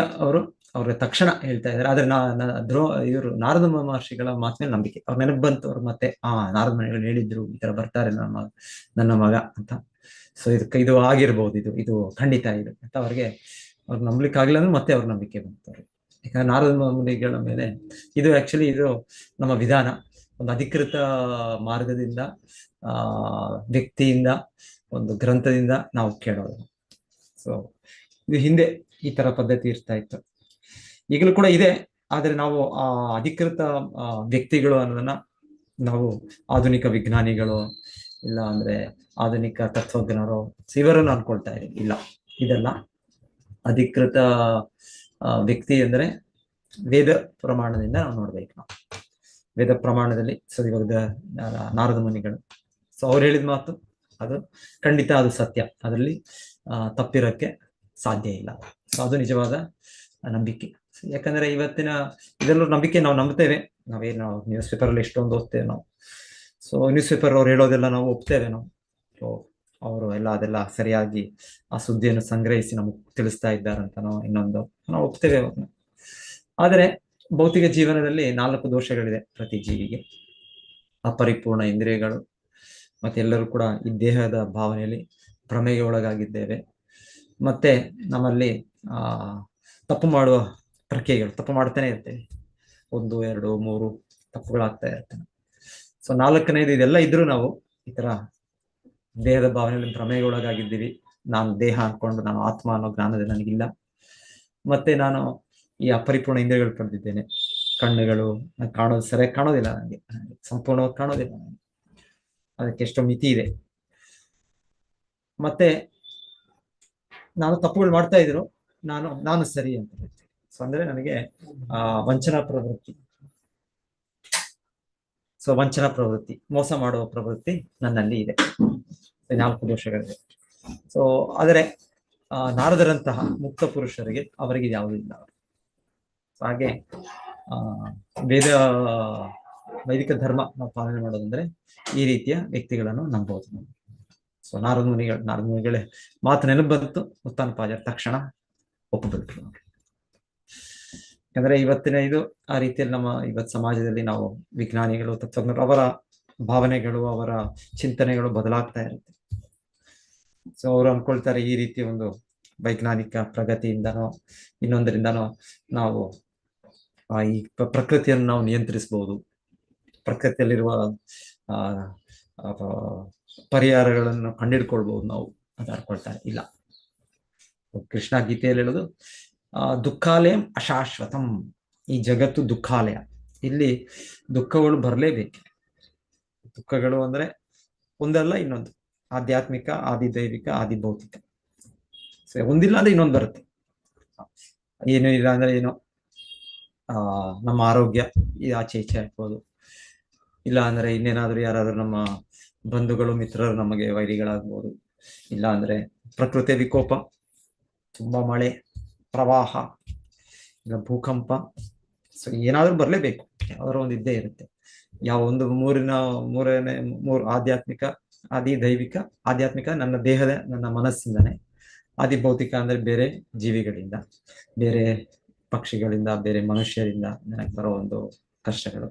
ಅವ್ರ ತಕ್ಷಣ ಹೇಳ್ತಾ ಇದ್ದಾರೆ. ಆದ್ರೆ ಇವರು ನಾರದ ಮಹರ್ಷಿಗಳ ಮಾತಿನ ನಂಬಿಕೆ ಅವ್ರ ನೆನಪು ಬಂತು. ಅವ್ರು ಮತ್ತೆ ನಾರದ ಮನೆಗಳು ಹೇಳಿದ್ರು ಈ ತರ ಬರ್ತಾರೆ ನನ್ನ ಮಗ ಅಂತ. ಸೊ ಇದು ಆಗಿರ್ಬೋದು, ಇದು ಖಂಡಿತ ಇದು ಅಂತ ಅವ್ರು ನಂಬಲಿಕ್ಕೆ ಆಗ್ಲಿಲ್ಲ ಅಂದ್ರೆ ಮತ್ತೆ ಅವ್ರ ನಂಬಿಕೆ ಬಂತು. ಯಾಕಂದ್ರೆ ನಾರದ ಮುನಿಗಳ ಮೇಲೆ ಇದು ನಮ್ಮ ವಿಧಾನ. ಒಂದು ಅಧಿಕೃತ ಮಾರ್ಗದಿಂದ ವ್ಯಕ್ತಿಯಿಂದ ಒಂದು ಗ್ರಂಥದಿಂದ ನಾವು ಕೇಳೋದು. ಸೊ ಇದು ಹಿಂದೆ ಈ ತರ ಪದ್ಧತಿ ಇರ್ತಾ ಇತ್ತು, ಈಗಲೂ ಕೂಡ ಇದೆ. ಆದ್ರೆ ನಾವು ಆ ಅಧಿಕೃತ ವ್ಯಕ್ತಿಗಳು ಅನ್ನೋದನ್ನ ನಾವು ಆಧುನಿಕ ವಿಜ್ಞಾನಿಗಳು ಇಲ್ಲ ಅಂದ್ರೆ ಆಧುನಿಕ ತತ್ವಜ್ಞರು ಇವರನ್ನು ಅನ್ಕೊಳ್ತಾ ಇದ್ದೀವಿ. ಇಲ್ಲ, ಇದೆಲ್ಲ ಅಧಿಕೃತ ವ್ಯಕ್ತಿ ಅಂದ್ರೆ ವೇದ ಪ್ರಮಾಣದಿಂದ ನಾವು ನೋಡ್ಬೇಕು. ನಾವು ವೇದ ಪ್ರಮಾಣದಲ್ಲಿ ಸೊ ಇವಾಗ ನಾರದ ಮುನಿಗಳು, ಸೊ ಅವ್ರು ಹೇಳಿದ ಮಾತು ಅದು ಖಂಡಿತ ಅದು ಸತ್ಯ, ಅದರಲ್ಲಿ ತಪ್ಪಿರೋಕ್ಕೆ ಸಾಧ್ಯ ಇಲ್ಲ. ಸೊ ಅದು ನಿಜವಾದ ನಂಬಿಕೆ. ಯಾಕಂದ್ರೆ ಇವತ್ತಿನ ಇದೆಲ್ಲ ನಂಬಿಕೆ ನಾವು ನಂಬ್ತೇವೆ. ನಾವು ನ್ಯೂಸ್ ಪೇಪರ್ ಅಲ್ಲಿ ಎಷ್ಟೊಂದು ಓದ್ತೇವೆ ನಾವು. ಸೊ ನ್ಯೂಸ್ ಪೇಪರ್ ಅವ್ರು ಹೇಳೋದೆಲ್ಲ ನಾವು ಒಪ್ತೇವೆ ನಾವು. ಸೊ ಅವರು ಎಲ್ಲ ಅದೆಲ್ಲ ಸರಿಯಾಗಿ ಆ ಸುದ್ದಿಯನ್ನು ಸಂಗ್ರಹಿಸಿ ನಮಗೆ ತಿಳಿಸ್ತಾ ಇದ್ದಾರಂತನೋ ಇನ್ನೊಂದು ನಾವು ಒಪ್ತೇವೆ ಅವ್ರನ್ನ. ಆದರೆ ಭೌತಿಕ ಜೀವನದಲ್ಲಿ 4 ದೋಷಗಳಿದೆ ಪ್ರತಿ ಜೀವಿಗೆ. ಅಪರಿಪೂರ್ಣ ಇಂದ್ರಿಯಗಳು, ಮತ್ತೆ ಎಲ್ಲರೂ ಕೂಡ ಈ ದೇಹದ ಭಾವನೆಯಲ್ಲಿ ಭ್ರಮೆಗೆ ಒಳಗಾಗಿದ್ದೇವೆ. ಮತ್ತೆ ನಮ್ಮಲ್ಲಿ ತಪ್ಪು ಮಾಡುವ ಪ್ರಕ್ರಿಯೆಗಳು, ತಪ್ಪು ಮಾಡ್ತಾನೆ ಇರ್ತೇವೆ. 1, 2, 3 ತಪ್ಪುಗಳಾಗ್ತಾ ಇರ್ತವೆ. ಸೊ 4ನೇದು ಇದೆಲ್ಲ ಇದ್ರೂ ನಾವು ಈ ತರ ದೇಹದ ಭಾವನೆಯಲ್ಲಿ ಭ್ರಮೆಗೆ ಒಳಗಾಗಿದ್ದೀವಿ. ನಾನು ದೇಹ ಅನ್ಕೊಂಡು ನಾನು ಆತ್ಮ ಅನ್ನೋ ಜ್ಞಾನದಲ್ಲಿ ನನಗಿಲ್ಲ. ಮತ್ತೆ ನಾನು ಈ ಅಪರಿಪೂರ್ಣ ಇಂದ್ರಿಯಗಳು ಪಡೆದಿದ್ದೇನೆ. ಕಣ್ಣುಗಳು ಕಾಣೋದು ಸರಿಯಾಗಿ ಕಾಣೋದಿಲ್ಲ ನನಗೆ, ಸಂಪೂರ್ಣವಾಗಿ ಕಾಣೋದಿಲ್ಲ ನನಗೆ, ಅದಕ್ಕೆ ಎಷ್ಟೋ ಮಿತಿ ಇದೆ. ಮತ್ತೆ ನಾನು ತಪ್ಪುಗಳು ಮಾಡ್ತಾ ಇದ್ರು, ನಾನು ಸರಿ ಅಂತ ಹೇಳ್ತೀನಿ. ಸೊ ಅಂದ್ರೆ ನನಗೆ ವಂಚನಾ ಪ್ರವೃತ್ತಿ, ಸೊ ವಂಚನಾ ಪ್ರವೃತ್ತಿ, ಮೋಸ ಮಾಡುವ ಪ್ರವೃತ್ತಿ ನನ್ನಲ್ಲಿ ಇದೆ. 4 ದೋಷಗಳಿದೆ. ಸೊ ಆದರೆ ನಾರದರಂತಹ ಮುಕ್ತ ಪುರುಷರಿಗೆ ಅವರಿಗೆ ಯಾವುದೂ ಇಲ್ಲ. ಹಾಗೆ ವೈದಿಕ ಧರ್ಮ ನಾವು ಪಾಲನೆ ಮಾಡೋದಂದ್ರೆ ಈ ರೀತಿಯ ವ್ಯಕ್ತಿಗಳನ್ನು ನಂಬೋದು. ಸೊ ನಾರದ ಮುನಿಗಳೇ ಮಾತು ನೆನಪು ಬಂತು, ಉತ್ಥಾನಪಾದ ತಕ್ಷಣ ಒಪ್ಪುಬಿಟ್ರು. ಯಾಕಂದ್ರೆ ಇವತ್ತಿನ ಇದು ಆ ರೀತಿಯಲ್ಲಿ ನಮ್ಮ ಇವತ್ತು ಸಮಾಜದಲ್ಲಿ ನಾವು ವಿಜ್ಞಾನಿಗಳು, ತತ್ವಜ್ಞರು, ಅವರ ಭಾವನೆಗಳು, ಅವರ ಚಿಂತನೆಗಳು ಬದಲಾಗ್ತಾ ಇರುತ್ತೆ. ಸೊ ಅವರು ಅನ್ಕೊಳ್ತಾರೆ ಈ ರೀತಿ ಒಂದು ವೈಜ್ಞಾನಿಕ ಪ್ರಗತಿಯಿಂದನೋ ಇನ್ನೊಂದರಿಂದನೋ ನಾವು ಈ ಪ್ರಕೃತಿಯನ್ನು ನಾವು ನಿಯಂತ್ರಿಸಬಹುದು, ಪ್ರಕೃತಿಯಲ್ಲಿರುವ ಪರಿಹಾರಗಳನ್ನು ಕಂಡಿಡ್ಕೊಳ್ಬಹುದು ನಾವು ಅಂತ ಅನ್ಕೊಳ್ತಾರೆ. ಇಲ್ಲ, ಕೃಷ್ಣ ಗೀತೆಯಲ್ಲಿ ಹೇಳೋದು ದುಃಖಾಲಯಂ ಅಶಾಶ್ವತಂ. ಈ ಜಗತ್ತು ದುಃಖಾಲಯ, ಇಲ್ಲಿ ದುಃಖಗಳು ಬರಲೇಬೇಕು. ದುಃಖಗಳು ಅಂದ್ರೆ ಒಂದಲ್ಲ ಇನ್ನೊಂದು, ಆಧ್ಯಾತ್ಮಿಕ, ಆದಿದೈವಿಕ, ಆದಿಭೌತಿಕ. ಒಂದಿಲ್ಲ ಅಂದ್ರೆ ಇನ್ನೊಂದು ಬರುತ್ತೆ. ಏನು ಇಲ್ಲ ಅಂದ್ರೆ ಏನು, ನಮ್ಮ ಆರೋಗ್ಯ ಆಚೆ ಈಚೆ ಆಗ್ಬೋದು, ಇಲ್ಲ ಅಂದ್ರೆ ಇನ್ನೇನಾದ್ರೂ ಯಾರಾದ್ರೂ ನಮ್ಮ ಬಂಧುಗಳು ಮಿತ್ರರು ನಮಗೆ ವೈರಿಗಳಾಗ್ಬೋದು, ಇಲ್ಲ ಅಂದ್ರೆ ಪ್ರಕೃತಿಯ ವಿಕೋಪ, ತುಂಬಾ ಮಳೆ, ಪ್ರವಾಹ, ಇಲ್ಲ ಭೂಕಂಪ. ಸೊ ಏನಾದ್ರೂ ಬರ್ಲೇಬೇಕು, ಯಾವ್ದಾದ್ರು ಒಂದು ಇದ್ದೇ ಇರುತ್ತೆ. ಯಾವ ಒಂದು ಮೂರು ಆಧ್ಯಾತ್ಮಿಕ, ಆದಿದೈವಿಕ. ಆಧ್ಯಾತ್ಮಿಕ ನನ್ನ ದೇಹದ, ನನ್ನ ಮನಸ್ಸಿಂದನೇ. ಆದಿಭೌತಿಕ ಅಂದ್ರೆ ಬೇರೆ ಜೀವಿಗಳಿಂದ, ಬೇರೆ ಪಕ್ಷಿಗಳಿಂದ, ಬೇರೆ ಮನುಷ್ಯರಿಂದ ನನಗೆ ಬರೋ ಒಂದು ಕಷ್ಟಗಳು.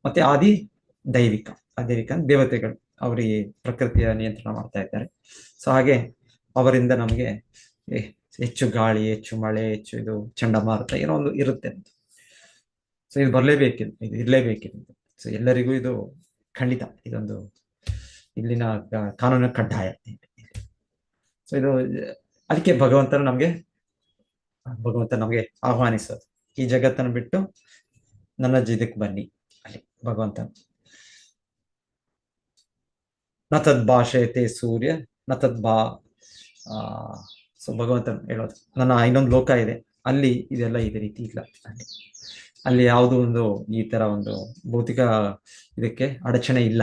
ಮತ್ತೆ ಆದಿದೈವಿಕ ದೇವತೆಗಳು, ಅವರಿಗೆ ಪ್ರಕೃತಿಯ ನಿಯಂತ್ರಣ ಮಾಡ್ತಾ ಇದ್ದಾರೆ. ಸೊ ಹಾಗೆ ಅವರಿಂದ ನಮಗೆ ಹೆಚ್ಚು ಗಾಳಿ, ಹೆಚ್ಚು ಮಳೆ, ಹೆಚ್ಚು ಇದು ಚಂಡಮಾರುತ ಏನೋ ಒಂದು ಇರುತ್ತೆ ಅಂತ. ಸೊ ಇದು ಬರಲೇಬೇಕಿದೆ, ಇದು ಇರಲೇಬೇಕಿದೆ. ಸೊ ಎಲ್ಲರಿಗೂ ಇದು ಖಂಡಿತ, ಇದೊಂದು ಇಲ್ಲಿನ ಕಾನೂನಿನ ಕಡ್ಡಾಯ. ಸೊ ಇದು ಅದಕ್ಕೆ ಭಗವಂತ ನಮಗೆ ಆಹ್ವಾನಿಸೋದು, ಈ ಜಗತ್ತನ್ನು ಬಿಟ್ಟು ನನ್ನ ಇದಕ್ಕೆ ಬನ್ನಿ. ಅಲ್ಲಿ ಭಗವಂತ ನ ತದ್ ಭಾಷೆತೆ ಸೂರ್ಯ ನ ತದ್ ಸೊ ಭಗವಂತ ಹೇಳೋದು, ನನ್ನ ಇನ್ನೊಂದು ಲೋಕ ಇದೆ, ಅಲ್ಲಿ ಇದೆಲ್ಲ ಇದೇ ರೀತಿ ಇಲ್ಲ. ಅಲ್ಲಿ ಯಾವುದೋ ಒಂದು ಈ ತರ ಒಂದು ಭೌತಿಕ ಇದಕ್ಕೆ ಅಡಚಣೆ ಇಲ್ಲ.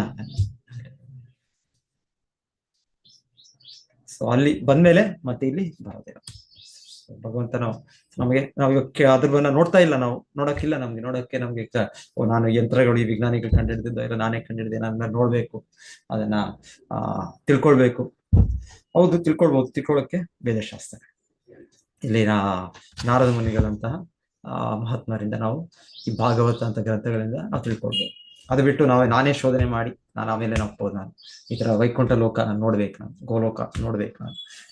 ಸೊ ಅಲ್ಲಿ ಬಂದ್ಮೇಲೆ ಮತ್ತೆ ಇಲ್ಲಿ ಬರೋದಿಲ್ಲ. ಭಗವಂತ ನಾವಿಗೆ ಅದ್ರನ್ನ ನೋಡ್ತಾ ಇಲ್ಲ, ನಾವು ನೋಡಕ್ಕಿಲ್ಲ. ನೋಡಕ್ಕೆ ನಮ್ಗೆ ನಾನು ಯಂತ್ರಗಳು, ಈ ವಿಜ್ಞಾನಿಗಳು ಕಂಡುಹಿಡಿದಿದ್ದ ಇಲ್ಲ ನಾನೇ ಕಂಡುಹಿಡಿದೆ, ನಾನು ನೋಡ್ಬೇಕು, ಅದನ್ನ ತಿಳ್ಕೊಳ್ಬೇಕು. ಹೌದು, ತಿಳ್ಕೊಳ್ಳೋಕೆ ವೇದಶಾಸ್ತ್ರ, ಇಲ್ಲಿ ನಾರದ ಮುನಿಗಳಂತಹ ಮಹಾತ್ಮರಿಂದ ನಾವು ಈ ಭಾಗವತ ಅಂತ ಗ್ರಂಥಗಳಿಂದ ನಾವು ತಿಳ್ಕೊಳ್ಬೇಕು. ಅದು ಬಿಟ್ಟು ನಾನೇ ಶೋಧನೆ ಮಾಡಿ ನಾನು ಆಮೇಲೆ ಒಪ್ಪೋದು, ನಾನು ಈ ತರ ವೈಕುಂಠ ಲೋಕ ನಾನು ನೋಡ್ಬೇಕು, ನಾನು ಗೋಲೋಕ ನೋಡ್ಬೇಕು,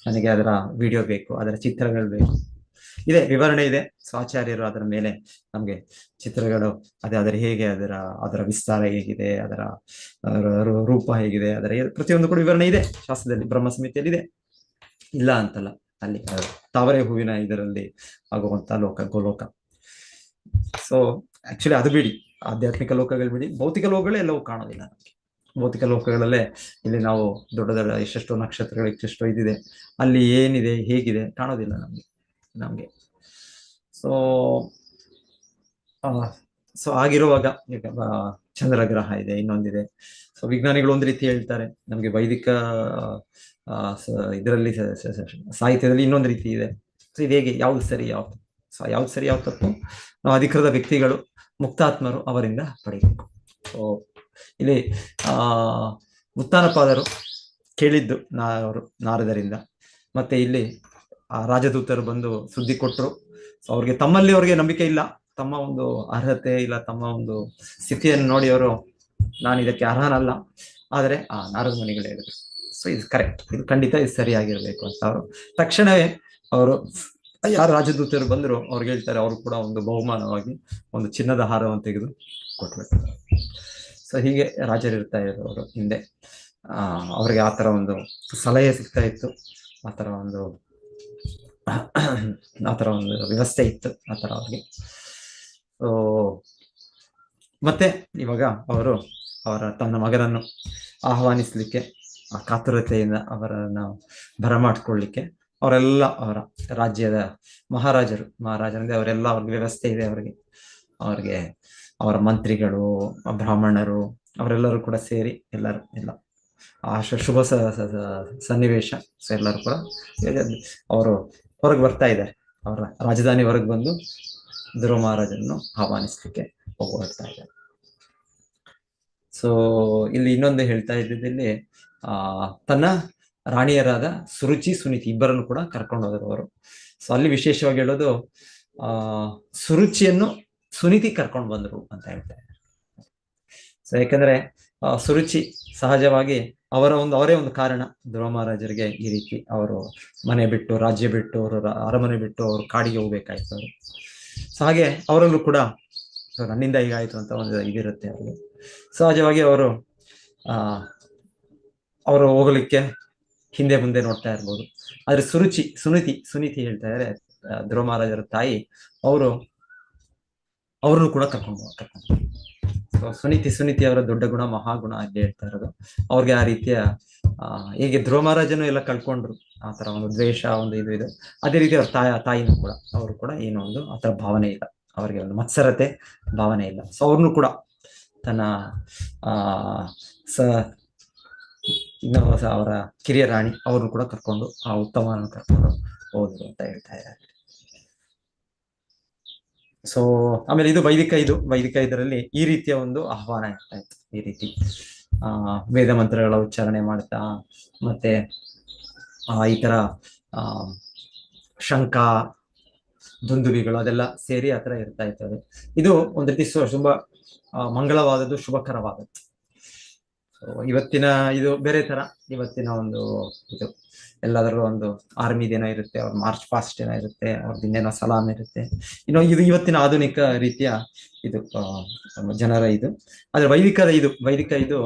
ನನಗೆ ಅದರ ವಿಡಿಯೋ ಬೇಕು, ಅದರ ಚಿತ್ರಗಳು ಬೇಕು, ಇದೆ, ವಿವರಣೆ ಇದೆ. ಸೊ ಆಚಾರ್ಯರು ಅದರ ಮೇಲೆ ನಮ್ಗೆ ಚಿತ್ರಗಳು ಅದರ ಹೇಗೆ ಅದರ ವಿಸ್ತಾರ ಹೇಗಿದೆ, ಅದರ ರೂಪ ಹೇಗಿದೆ, ಅದರ ಪ್ರತಿಯೊಂದು ಕೂಡ ವಿವರಣೆ ಇದೆ ಶಾಸ್ತ್ರದಲ್ಲಿ, ಬ್ರಹ್ಮ ಸಮಿತಿಯಲ್ಲಿ ಇದೆ, ಇಲ್ಲ ಅಂತಲ್ಲ. ಅಲ್ಲಿ ತಾವರೆ ಹೂವಿನ ಇದರಲ್ಲಿ ಆಗುವಂತ ಲೋಕ ಗೋಲೋಕ. ಸೊ ಆಕ್ಚುಲಿ ಅದು ಬಿಡಿ, ಆಧ್ಯಾತ್ಮಿಕ ಲೋಕಗಳು ಬಿಡಿ, ಭೌತಿಕ ಲೋಕಗಳೇ ಎಲ್ಲವೂ ಕಾಣೋದಿಲ್ಲ ನಮಗೆ. ಭೌತಿಕ ಲೋಕಗಳಲ್ಲೇ ಇಲ್ಲಿ ನಾವು ದೊಡ್ಡ ದೊಡ್ಡ ಎಷ್ಟೆಷ್ಟೋ ನಕ್ಷತ್ರಗಳು ಎಷ್ಟೆಷ್ಟೋ ಇದಿದೆ, ಅಲ್ಲಿ ಏನಿದೆ ಹೇಗಿದೆ ಕಾಣೋದಿಲ್ಲ ನಮ್ಗೆ. ಸೊ ಸೊ ಆಗಿರುವಾಗ ಈಗ ಚಂದ್ರಗ್ರಹ ಇದೆ, ಇನ್ನೊಂದಿದೆ. ಸೊ ವಿಜ್ಞಾನಿಗಳು ಒಂದ್ ರೀತಿ ಹೇಳ್ತಾರೆ, ನಮ್ಗೆ ವೈದಿಕ ಇದರಲ್ಲಿ ಸಾಹಿತ್ಯದಲ್ಲಿ ಇನ್ನೊಂದು ರೀತಿ ಇದೆ. ಸೊ ಇದು ಹೇಗೆ, ಯಾವ್ದು ಸರಿ ಯಾವ್ದು ತಪ್ಪು ನಾವು ಅಧಿಕೃತ ವ್ಯಕ್ತಿಗಳು, ಮುಕ್ತಾತ್ಮರು ಅವರಿಂದ ಪಡೆಯಬೇಕು. ಸೊ ಇಲ್ಲಿ ಉತ್ಥಾನಪಾದರು ಕೇಳಿದ್ದು ನಾರದರಿಂದ, ಮತ್ತೆ ಇಲ್ಲಿ ರಾಜದೂತರು ಬಂದು ಸುದ್ದಿ ಕೊಟ್ಟರು. ಸೊ ಅವ್ರಿಗೆ ನಂಬಿಕೆ ಇಲ್ಲ, ತಮ್ಮ ಒಂದು ಅರ್ಹತೆ ಇಲ್ಲ, ತಮ್ಮ ಒಂದು ಸ್ಥಿತಿಯನ್ನು ನೋಡಿ ಅವರು ನಾನು ಇದಕ್ಕೆ ಅರ್ಹನಲ್ಲ, ಆದರೆ ನಾರದ ಮುನಿಗಳು ಹೇಳಿದ್ರು. ಸೊ ಇದು ಕರೆಕ್ಟ್, ಇದು ಖಂಡಿತ ಇದು ಸರಿಯಾಗಿರ್ಬೇಕು ಅಂತ ಅವರು ತಕ್ಷಣವೇ ಅವರು ಯಾರು ರಾಜದೂತರು ಬಂದ್ರು ಅವ್ರಿಗೆ ಹೇಳ್ತಾರೆ, ಅವರು ಕೂಡ ಒಂದು ಬಹುಮಾನವಾಗಿ ಒಂದು ಚಿನ್ನದ ಹಾರವನ್ನು ತೆಗೆದು ಕೊಟ್ಬಿಡ್ತಾರೆ. ಸೊ ಹೀಗೆ ರಾಜರಿರ್ತಾ ಇದ್ರು ಅವರು ಹಿಂದೆ. ಅವ್ರಿಗೆ ಆತರ ಒಂದು ಸಲಹೆ ಸಿಗ್ತಾ ಇತ್ತು, ಆತರ ಒಂದು ವ್ಯವಸ್ಥೆ ಇತ್ತು ಆತರ ಅವ್ರಿಗೆ. ಸೊ ಮತ್ತೆ ಇವಾಗ ಅವರು ತನ್ನ ಮಗನನ್ನು ಆಹ್ವಾನಿಸ್ಲಿಕ್ಕೆ ಆ ಕಾತುರತೆಯಿಂದ ಅವರನ್ನು ಬರಮಾಡ್ಕೊಳ್ಳಿಕ್ಕೆ ಅವರೆಲ್ಲ ಅವರ ರಾಜ್ಯದ ಮಹಾರಾಜರಂದ್ರೆ ಅವರೆಲ್ಲ ಅವ್ರಿಗೆ ವ್ಯವಸ್ಥೆ ಇದೆ, ಅವ್ರಿಗೆ ಅವರ ಮಂತ್ರಿಗಳು, ಬ್ರಾಹ್ಮಣರು ಅವರೆಲ್ಲರೂ ಕೂಡ ಸೇರಿ ಎಲ್ಲ ಆ ಶುಭ ಸನ್ನಿವೇಶ. ಸೊ ಎಲ್ಲರೂ ಕೂಡ ಅವರು ಹೊರಗೆ ಬರ್ತಾ ಇದ್ದಾರೆ, ಅವರ ರಾಜಧಾನಿ ಹೊರಗೆ ಬಂದು ಧ್ರುವ ಮಹಾರಾಜನನ್ನು ಆಹ್ವಾನಿಸ್ಲಿಕ್ಕೆ ಹೋಗ್ತಾ ಇದ್ದಾರೆ. ಸೊ ಇಲ್ಲಿ ಇನ್ನೊಂದು ಹೇಳ್ತಾ ಇದ್ದಿದ್ದಲ್ಲಿ ತನ್ನ ರಾಣಿಯರಾದ ಸುರುಚಿ, ಸುನೀತಿ ಇಬ್ಬರನ್ನು ಕೂಡ ಕರ್ಕೊಂಡು ಹೋದರು ಅವರು. ಸೊ ಅಲ್ಲಿ ವಿಶೇಷವಾಗಿ ಹೇಳೋದು ಸುರುಚಿಯನ್ನು ಸುನೀತಿ ಕರ್ಕೊಂಡು ಬಂದರು ಅಂತ ಹೇಳ್ತಾರೆ. ಸೊ ಯಾಕಂದ್ರೆ ಸುರುಚಿ ಸಹಜವಾಗಿ ಅವರೇ ಒಂದು ಕಾರಣ ಧ್ರುವ ಮಹಾರಾಜರಿಗೆ ಈ ರೀತಿ ಅವರು ಮನೆ ಬಿಟ್ಟು, ರಾಜ್ಯ ಬಿಟ್ಟು, ಅವರ ಅರಮನೆ ಬಿಟ್ಟು ಅವರು ಕಾಡಿಗೆ ಹೋಗ್ಬೇಕಾಯ್ತು ಅವರು. ಸೊ ಹಾಗೆ ಅವರಲ್ಲೂ ಕೂಡ ನನ್ನಿಂದ ಹೀಗಾಯ್ತು ಅಂತ ಒಂದು ಇದಿರುತ್ತೆ ಅವ್ರಿಗೆ. ಸಹಜವಾಗಿ ಅವರು ಹೋಗ್ಲಿಕ್ಕೆ ಹಿಂದೆ ಮುಂದೆ ನೋಡ್ತಾ ಇರ್ಬೋದು. ಆದ್ರೆ ಸುನೀತಿ ಹೇಳ್ತಾ ಇದ್ದಾರೆ, ಧ್ರುವ ಮಹಾರಾಜರ ತಾಯಿ, ಅವ್ರನ್ನು ಕೂಡ ಕರ್ಕೊಂಡು. ಸೊ ಸುನೀತಿ ಅವರ ದೊಡ್ಡ ಗುಣ, ಮಹಾಗುಣ ಅಲ್ಲಿ ಹೇಳ್ತಾ ಇರೋದು. ಅವ್ರಿಗೆ ಆ ರೀತಿಯ ಹೇಗೆ ಧ್ರುವ ಮಹಾರಾಜನು ಎಲ್ಲ ಕಳ್ಕೊಂಡ್ರು, ಆತರ ಒಂದು ದ್ವೇಷ, ಒಂದು ಇದು ಅದೇ ರೀತಿ ಅವ್ರ ತಾಯಿನೂ ಕೂಡ ಅವರು ಕೂಡ ಏನೋ ಒಂದು ಆತರ ಭಾವನೆ ಇಲ್ಲ, ಅವ್ರಿಗೆ ಒಂದು ಮತ್ಸರತೆ ಭಾವನೆ ಇಲ್ಲ. ಸೊ ಅವ್ರನ್ನು ಕೂಡ ತನ್ನ ಅವರ ಕಿರಿಯ ರಾಣಿ ಅವ್ರನ್ನು ಕೂಡ ಕರ್ಕೊಂಡು ಉತ್ತಮವನ್ನು ಕರ್ಕೊಂಡು ಹೋದ್ರು ಅಂತ ಹೇಳ್ತಾ ಇದ್ದಾರೆ. ಸೊ ಆಮೇಲೆ ಇದು ವೈದಿಕ ಇದರಲ್ಲಿ ಈ ರೀತಿಯ ಒಂದು ಆಹ್ವಾನ ಇರ್ತಾ ಇತ್ತು. ಈ ರೀತಿ ವೇದ ಮಂತ್ರಗಳ ಉಚ್ಚಾರಣೆ ಮಾಡ್ತಾ, ಮತ್ತೆ ಈ ತರ ಶಂಖ ದುಂದುಬಿಗಳು ಅದೆಲ್ಲ ಸೇರಿ ಆತರ ಇರ್ತಾ ಇರ್ತದೆ. ಇದು ಒಂದ್ ರೀತಿ ಶುಭ ಮಂಗಳವಾದದ್ದು, ಶುಭಕರವಾದದ್ದು. ಇವತ್ತಿನ ಇದು ಬೇರೆ ತರ, ಇವತ್ತಿನ ಒಂದು ಇದು ಎಲ್ಲಾದ್ರೂ ಒಂದು ಆರ್ಮಿ ದಿನ ಇರುತ್ತೆ, ಅವ್ರ ಮಾರ್ಚ್ ಪಾಸ್ಟ್ ದಿನ ಇರುತ್ತೆ, ಅವ್ರದ್ದು ಇನ್ನೇನೋ ಸಲಾಮ್ ಇರುತ್ತೆ, ಇದು ಇವತ್ತಿನ ಆಧುನಿಕ ರೀತಿಯ ಇದು ಜನರ ಇದು. ಆದ್ರೆ ವೈದಿಕ ಇದು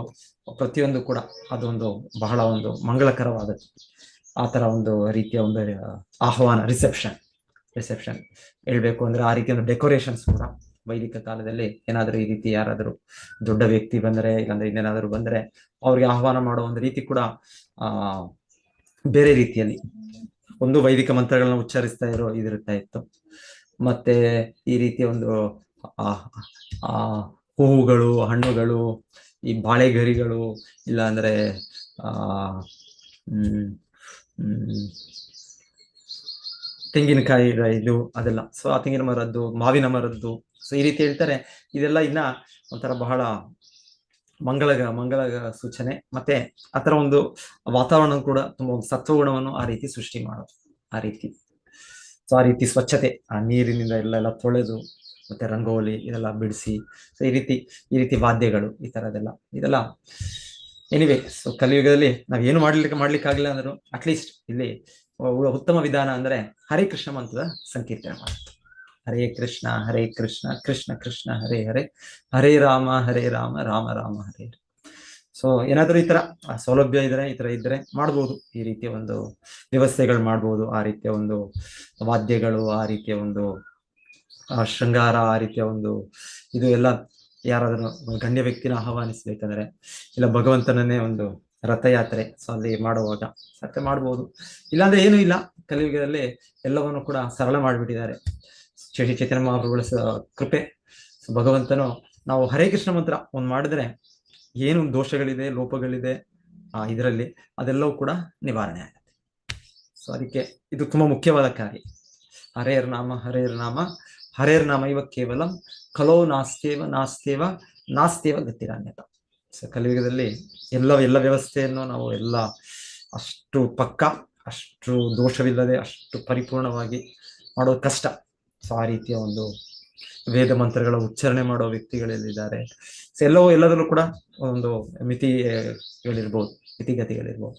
ಪ್ರತಿಯೊಂದು ಕೂಡ ಅದೊಂದು ಬಹಳ ಒಂದು ಮಂಗಳಕರವಾದದ್ದು. ಆತರ ಒಂದು ರೀತಿಯ ಒಂದು ಆಹ್ವಾನ, ರಿಸೆಪ್ಷನ್ ಹೇಳ್ಬೇಕು ಅಂದ್ರೆ ಆ ರೀತಿಯ ಒಂದು ಡೆಕೋರೇಷನ್ಸ್ ಕೂಡ ವೈದಿಕ ಕಾಲದಲ್ಲಿ ಏನಾದರೂ ಈ ರೀತಿ ಯಾರಾದರೂ ದೊಡ್ಡ ವ್ಯಕ್ತಿ ಬಂದರೆ, ಇಲ್ಲಾಂದ್ರೆ ಇನ್ನೇನಾದರೂ ಬಂದ್ರೆ ಅವ್ರಿಗೆ ಆಹ್ವಾನ ಮಾಡೋ ಒಂದು ರೀತಿ ಕೂಡ ಬೇರೆ ರೀತಿಯಲ್ಲಿ ಒಂದು ವೈದಿಕ ಮಂತ್ರಗಳನ್ನ ಉಚ್ಚರಿಸ್ತಾ ಇದಿರ್ತಾ ಇತ್ತು. ಮತ್ತೆ ಈ ರೀತಿಯ ಒಂದು ಹೂವುಗಳು, ಹಣ್ಣುಗಳು, ಈ ಬಾಳೆಗರಿಗಳು, ಇಲ್ಲ ಅಂದ್ರೆ ತೆಂಗಿನಕಾಯಿ ಇದು ಅದೆಲ್ಲ. ಸೊ ಆ ತೆಂಗಿನ ಮರದ್ದು, ಮಾವಿನ ಮರದ್ದು, ಸೊ ಈ ರೀತಿ ಹೇಳ್ತಾರೆ. ಇದೆಲ್ಲ ಇನ್ನ ಒಂಥರ ಬಹಳ ಮಂಗಳ ಸೂಚನೆ. ಮತ್ತೆ ಆತರ ಒಂದು ವಾತಾವರಣ ಕೂಡ ತುಂಬಾ ಒಂದು ಸತ್ವಗುಣವನ್ನು ಆ ರೀತಿ ಸೃಷ್ಟಿ ಮಾಡೋದು. ಆ ರೀತಿ ಸ್ವಚ್ಛತೆ, ಆ ನೀರಿನಿಂದ ಎಲ್ಲ ತೊಳೆದು, ಮತ್ತೆ ರಂಗೋಲಿ ಇದೆಲ್ಲ ಬಿಡಿಸಿ, ಸೊ ಈ ರೀತಿ ವಾದ್ಯಗಳು, ಈ ತರದೆಲ್ಲ ಇದೆಲ್ಲ. ಎನಿವೆ, ಸೊ ಕಲಿಯುಗದಲ್ಲಿ ನಾವೇನು ಮಾಡ್ಲಿಕ್ಕಾಗಿಲ್ಲ ಅಂದ್ರು ಅಟ್ಲೀಸ್ಟ್ ಇಲ್ಲಿ ಉತ್ತಮ ವಿಧಾನ ಅಂದ್ರೆ ಹರೇ ಕೃಷ್ಣ ಮಂತ್ರದ ಸಂಕೀರ್ತನೆ ಮಾಡೋದು. ಹರೇ ಕೃಷ್ಣ ಕೃಷ್ಣ ಕೃಷ್ಣ ಹರೇ ಹರೇ, ಹರೇ ರಾಮ ರಾಮ ರಾಮ ಹರೇ. ಸೊ ಏನಾದರೂ ಈ ತರ ಸೌಲಭ್ಯ ಇದ್ರೆ ಈ ತರ ಇದ್ರೆ ಮಾಡ್ಬೋದು, ಈ ರೀತಿಯ ಒಂದು ವ್ಯವಸ್ಥೆಗಳು ಮಾಡ್ಬೋದು, ಆ ರೀತಿಯ ಒಂದು ವಾದ್ಯಗಳು, ಆ ರೀತಿಯ ಒಂದು ಶೃಂಗಾರ, ಆ ರೀತಿಯ ಒಂದು ಇದು ಎಲ್ಲ ಯಾರಾದ್ರೂ ಗಣ್ಯ ವ್ಯಕ್ತಿನ ಆಹ್ವಾನಿಸ್ಬೇಕಂದ್ರೆ, ಇಲ್ಲ ಭಗವಂತನನ್ನೇ ಒಂದು ರಥಯಾತ್ರೆ ಸೊ ಅಲ್ಲಿ ಮಾಡುವಾಗ ಸತ್ಯ ಮಾಡ್ಬೋದು. ಇಲ್ಲಾಂದ್ರೆ ಏನೂ ಇಲ್ಲ, ಕಲಿಯುಗದಲ್ಲಿ ಎಲ್ಲವನ್ನು ಕೂಡ ಸರಳ ಮಾಡಿಬಿಟ್ಟಿದ್ದಾರೆ. ಶ್ರೀ ಚೈತನ್ಯ ಮಹಾಪ್ರಭುಗಳ ಕೃಪೆ. ಭಗವಂತನು ನಾವು ಹರೇ ಕೃಷ್ಣ ಮಂತ್ರ ಒಂದು ಮಾಡಿದ್ರೆ ಏನು ದೋಷಗಳಿದೆ, ಲೋಪಗಳಿದೆ ಇದರಲ್ಲಿ, ಅದೆಲ್ಲವೂ ಕೂಡ ನಿವಾರಣೆ ಆಗುತ್ತೆ. ಸೊ ಅದಕ್ಕೆ ಇದು ತುಂಬಾ ಮುಖ್ಯವಾದ ಕಾರ್ಯ. ಹರೇರ್ ನಾಮ ಇವ ಕೇವಲ ಕಲೋ ನಾಸ್ತೇವ ಗತಿರಾನ್ಯತ. ಸೊ ಕಲಿಯುಗದಲ್ಲಿ ಎಲ್ಲ ವ್ಯವಸ್ಥೆಯನ್ನು ನಾವು ಎಲ್ಲ ಅಷ್ಟು ಪಕ್ಕ, ಅಷ್ಟು ದೋಷವಿಲ್ಲದೆ, ಅಷ್ಟು ಪರಿಪೂರ್ಣವಾಗಿ ಮಾಡೋದು ಕಷ್ಟ. ಸೊ ಆ ರೀತಿಯ ಒಂದು ವೇದ ಮಂತ್ರಗಳ ಉಚ್ಚಾರಣೆ ಮಾಡೋ ವ್ಯಕ್ತಿಗಳಲ್ಲಿದ್ದಾರೆ. ಸೊ ಎಲ್ಲದರಲ್ಲೂ ಕೂಡ ಒಂದು ಮಿತಿಗತಿಗಳಿರ್ಬೋದು.